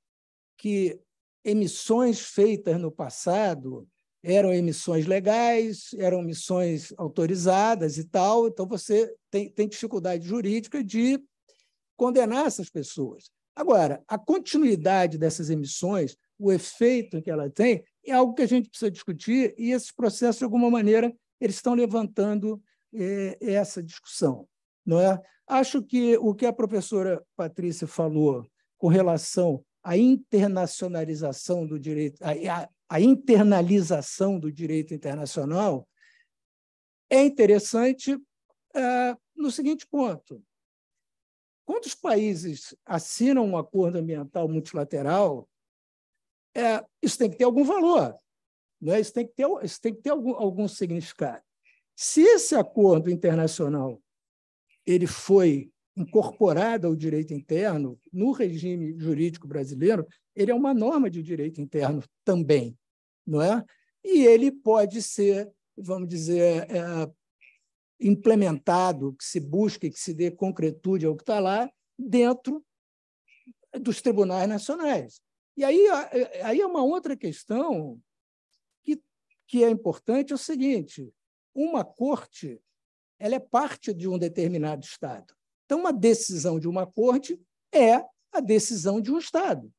que emissões feitas no passado eram emissões legais, eram emissões autorizadas e tal, então você tem dificuldade jurídica de condenar essas pessoas. Agora, a continuidade dessas emissões, o efeito que ela tem, é algo que a gente precisa discutir, e esses processos, de alguma maneira, eles estão levantando essa discussão. Não é? Acho que o que a professora Patrícia falou com relação à internacionalização do direito, a internalização do direito internacional é interessante no seguinte ponto: quando os países assinam um acordo ambiental multilateral, isso tem que ter algum valor, não é? Isso tem que ter algum significado. Se esse acordo internacional ele foi incorporado ao direito interno, no regime jurídico brasileiro, ele é uma norma de direito interno também, não é? E ele pode ser, vamos dizer, implementado, que se busque, que se dê concretude ao que está lá, dentro dos tribunais nacionais. E aí é uma outra questão que é importante, é o seguinte: uma corte ela é parte de um determinado Estado. Então, uma decisão de uma corte é a decisão de um Estado,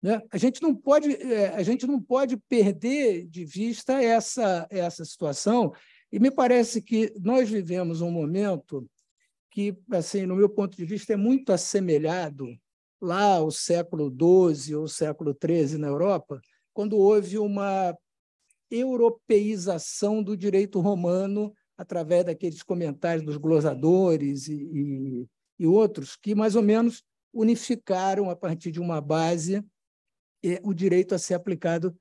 né? A gente não pode perder de vista essa situação, e me parece que nós vivemos um momento que, assim, no meu ponto de vista, é muito assemelhado lá ao século XII ou século XIII na Europa, quando houve uma europeização do direito romano através daqueles comentários dos glosadores e outros que, mais ou menos, unificaram, a partir de uma base, o direito a ser aplicado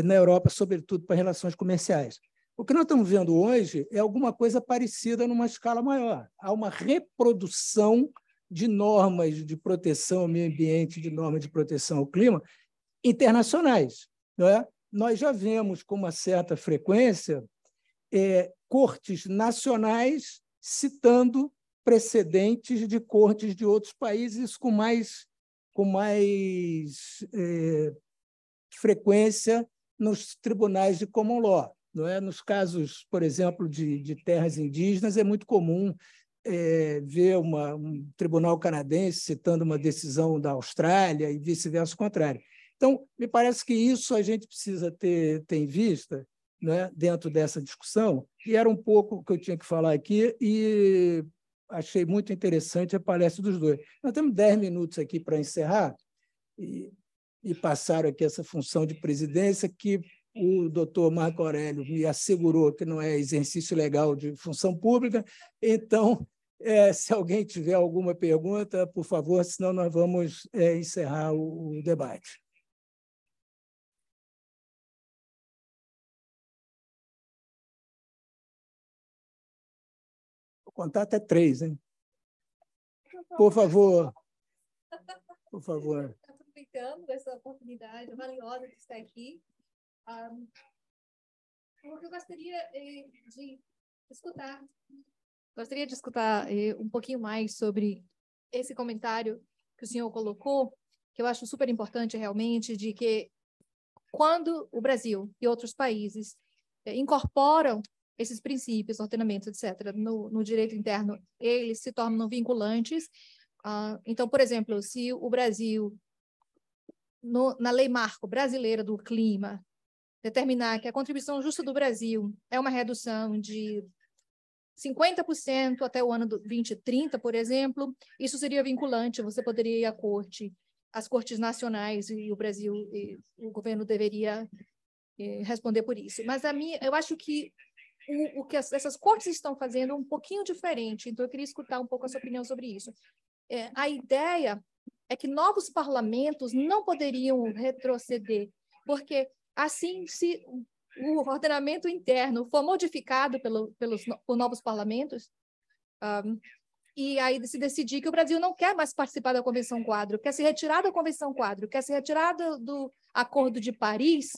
na Europa, sobretudo para relações comerciais. O que nós estamos vendo hoje é alguma coisa parecida numa escala maior. Há uma reprodução de normas de proteção ao meio ambiente, de normas de proteção ao clima internacionais, não é? Nós já vemos com uma certa frequência cortes nacionais citando precedentes de cortes de outros países com mais frequência nos tribunais de common law, não é? Nos casos, por exemplo, de terras indígenas, é muito comum ver um tribunal canadense citando uma decisão da Austrália e vice-versa o contrário. Então, me parece que isso a gente precisa ter em vista, né, dentro dessa discussão, e era um pouco o que eu tinha que falar aqui, e achei muito interessante a palestra dos dois. Nós temos 10 minutos aqui para encerrar, e passaram aqui essa função de presidência, que o doutor Marco Aurélio me assegurou que não é exercício legal de função pública. Então, se alguém tiver alguma pergunta, por favor, senão nós vamos encerrar o debate. O contato é 3, hein? Por favor. Por favor. Aproveitando essa oportunidade valiosa de estar aqui, eu gostaria de escutar. Gostaria de escutar um pouquinho mais sobre esse comentário que o senhor colocou, que eu acho super importante realmente, de que quando o Brasil e outros países incorporam esses princípios, ordenamentos, etc., no direito interno, eles se tornam vinculantes. Então, por exemplo, se o Brasil, na lei marco brasileira do clima, determinar que a contribuição justa do Brasil é uma redução de 50% até o ano 2030, por exemplo, isso seria vinculante, você poderia ir à corte, às cortes nacionais, e o Brasil, o governo deveria responder por isso. Mas eu acho que o que essas cortes estão fazendo é um pouquinho diferente, então eu queria escutar um pouco a sua opinião sobre isso. A ideia é que novos parlamentos não poderiam retroceder, porque assim, se o ordenamento interno for modificado por novos parlamentos, e aí se decidir que o Brasil não quer mais participar da Convenção Quadro, quer se retirar da Convenção Quadro, quer se retirar do Acordo de Paris,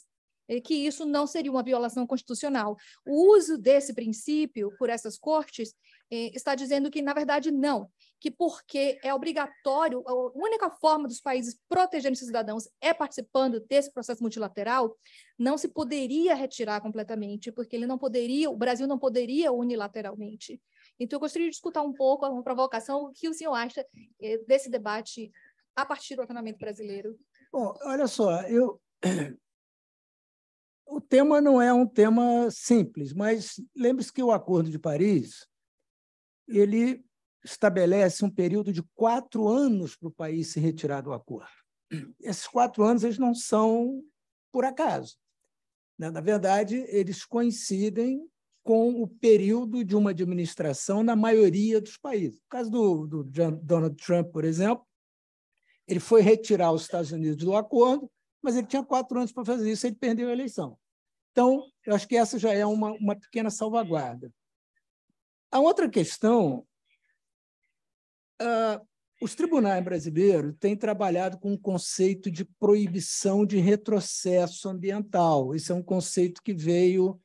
que isso não seria uma violação constitucional. O uso desse princípio por essas cortes está dizendo que, na verdade, não, que porque é obrigatório, a única forma dos países protegerem seus cidadãos é participando desse processo multilateral, não se poderia retirar completamente, porque o Brasil não poderia unilateralmente. Então, eu gostaria de escutar um pouco, uma provocação, o que o senhor acha desse debate a partir do ordenamento brasileiro. Bom, olha só, o tema não é um tema simples, mas lembre-se que o Acordo de Paris ele estabelece um período de 4 anos para o país se retirar do acordo. Esses 4 anos eles não são por acaso. Na verdade, eles coincidem com o período de uma administração na maioria dos países. No caso do Donald Trump, por exemplo, ele foi retirar os Estados Unidos do acordo, mas ele tinha 4 anos para fazer isso, ele perdeu a eleição. Então, eu acho que essa já é uma pequena salvaguarda. A outra questão os tribunais brasileiros têm trabalhado com o conceito de proibição de retrocesso ambiental. Esse é um conceito que veio,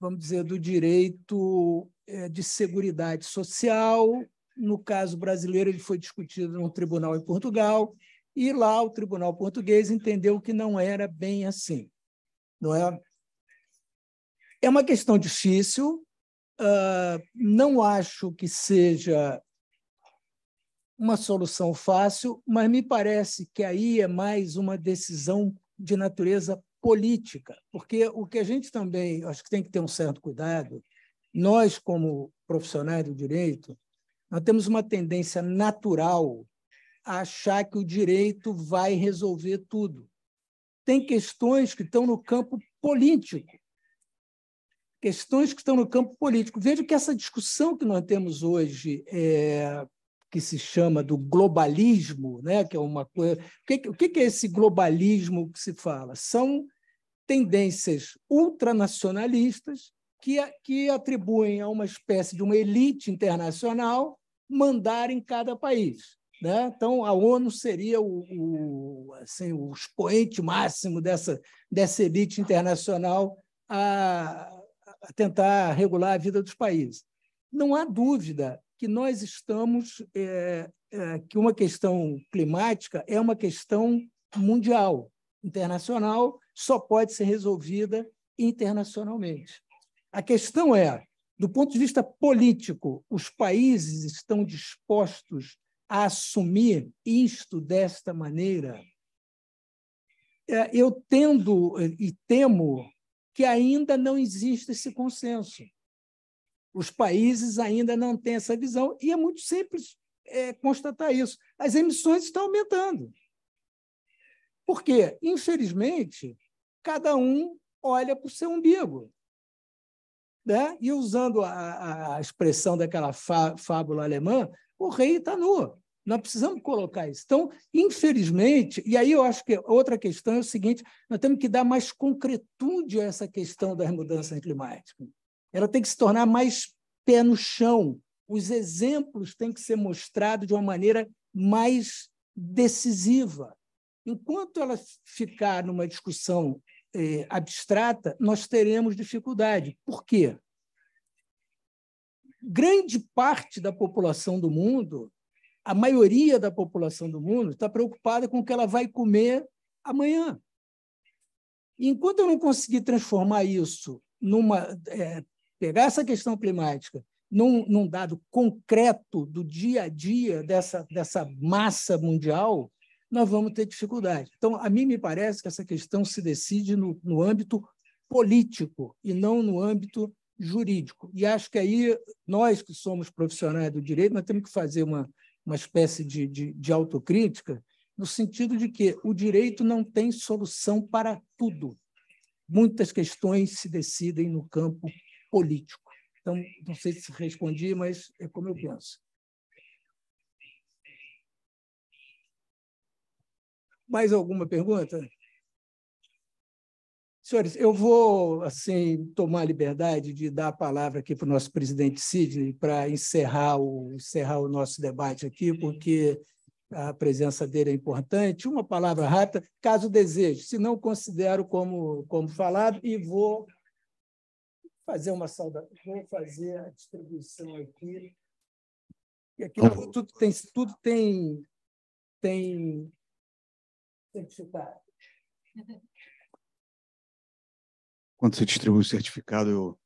vamos dizer, do direito de seguridade social. No caso brasileiro, ele foi discutido num tribunal em Portugal, e lá o tribunal português entendeu que não era bem assim. Não é? É uma questão difícil, não acho que seja uma solução fácil, mas me parece que aí é mais uma decisão de natureza política, porque o que a gente também acho que tem que ter um certo cuidado, nós, como profissionais do direito, nós temos uma tendência natural a achar que o direito vai resolver tudo. Tem questões que estão no campo político. Vejo que essa discussão que nós temos hoje, que se chama do globalismo, né, que é uma coisa... O que é esse globalismo que se fala? São tendências ultranacionalistas que atribuem a uma espécie de uma elite internacional mandar em cada país. Né? Então, a ONU seria o expoente máximo dessa elite internacional a tentar regular a vida dos países. Não há dúvida que nós estamos... que uma questão climática é uma questão mundial, internacional, só pode ser resolvida internacionalmente. A questão é, do ponto de vista político, os países estão dispostos a assumir isto desta maneira? Eu tendo e temo que ainda não existe esse consenso. Os países ainda não têm essa visão, e é muito simples constatar isso. As emissões estão aumentando. Por quê? Infelizmente, cada um olha para o seu umbigo. Né? E, usando a expressão daquela fábula alemã, o rei está nu. Nós precisamos colocar isso. Então, infelizmente, e aí eu acho que outra questão é o seguinte, nós temos que dar mais concretude a essa questão das mudanças climáticas. Ela tem que se tornar mais pé no chão. Os exemplos têm que ser mostrados de uma maneira mais decisiva. Enquanto ela ficar numa discussão abstrata, nós teremos dificuldade. Por quê? Grande parte da população do mundo, a maioria da população do mundo, está preocupada com o que ela vai comer amanhã. E enquanto eu não conseguir transformar isso pegar essa questão climática num dado concreto do dia a dia dessa massa mundial, nós vamos ter dificuldade. Então, a mim me parece que essa questão se decide no âmbito político e não no âmbito jurídico. E acho que aí, nós que somos profissionais do direito, nós temos que fazer uma espécie de autocrítica, no sentido de que o direito não tem solução para tudo. Muitas questões se decidem no campo político. Então, não sei se respondi, mas é como eu penso. Mais alguma pergunta? Senhores, eu vou tomar a liberdade de dar a palavra aqui para o nosso presidente Sidney para encerrar o nosso debate aqui, porque a presença dele é importante. Uma palavra rápida, caso deseje, se não considero como falado, e vou fazer uma saudação, vou fazer a distribuição aqui. E aqui tudo tem certificado. Quando se distribui o certificado, eu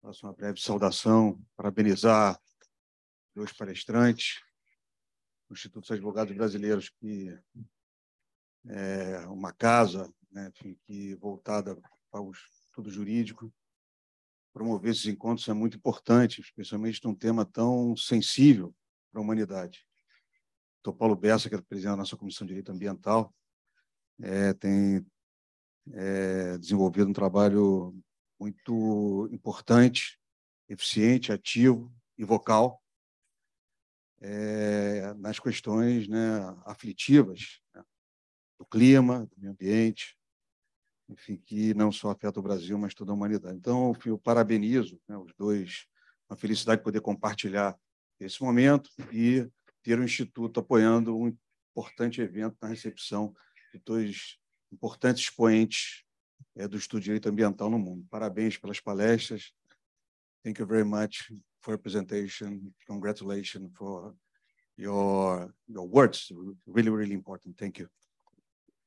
faço uma breve saudação, parabenizar dois palestrantes, o Instituto dos Advogados Brasileiros, que é uma casa, né, enfim, voltada para o estudo jurídico. Promover esses encontros é muito importante, especialmente num tema tão sensível para a humanidade. O Dr. Paulo Bessa, que é presidente da nossa Comissão de Direito Ambiental, tem desenvolvido um trabalho muito importante, eficiente, ativo e vocal nas questões, né, aflitivas, né, do clima, do meio ambiente, enfim, que não só afeta o Brasil, mas toda a humanidade. Então, eu parabenizo, né, os dois, uma felicidade poder compartilhar esse momento e ter o Instituto apoiando um importante evento na recepção de dois importantes expoentes do estudo de direito ambiental no mundo. Parabéns pelas palestras. Thank you very much for your presentation. Congratulations for your words. Really, really important. Thank you.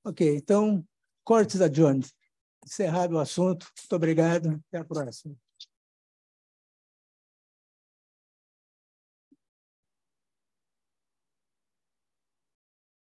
Ok, então, cortes adjourned. Encerrado o assunto. Muito obrigado. Até a próxima.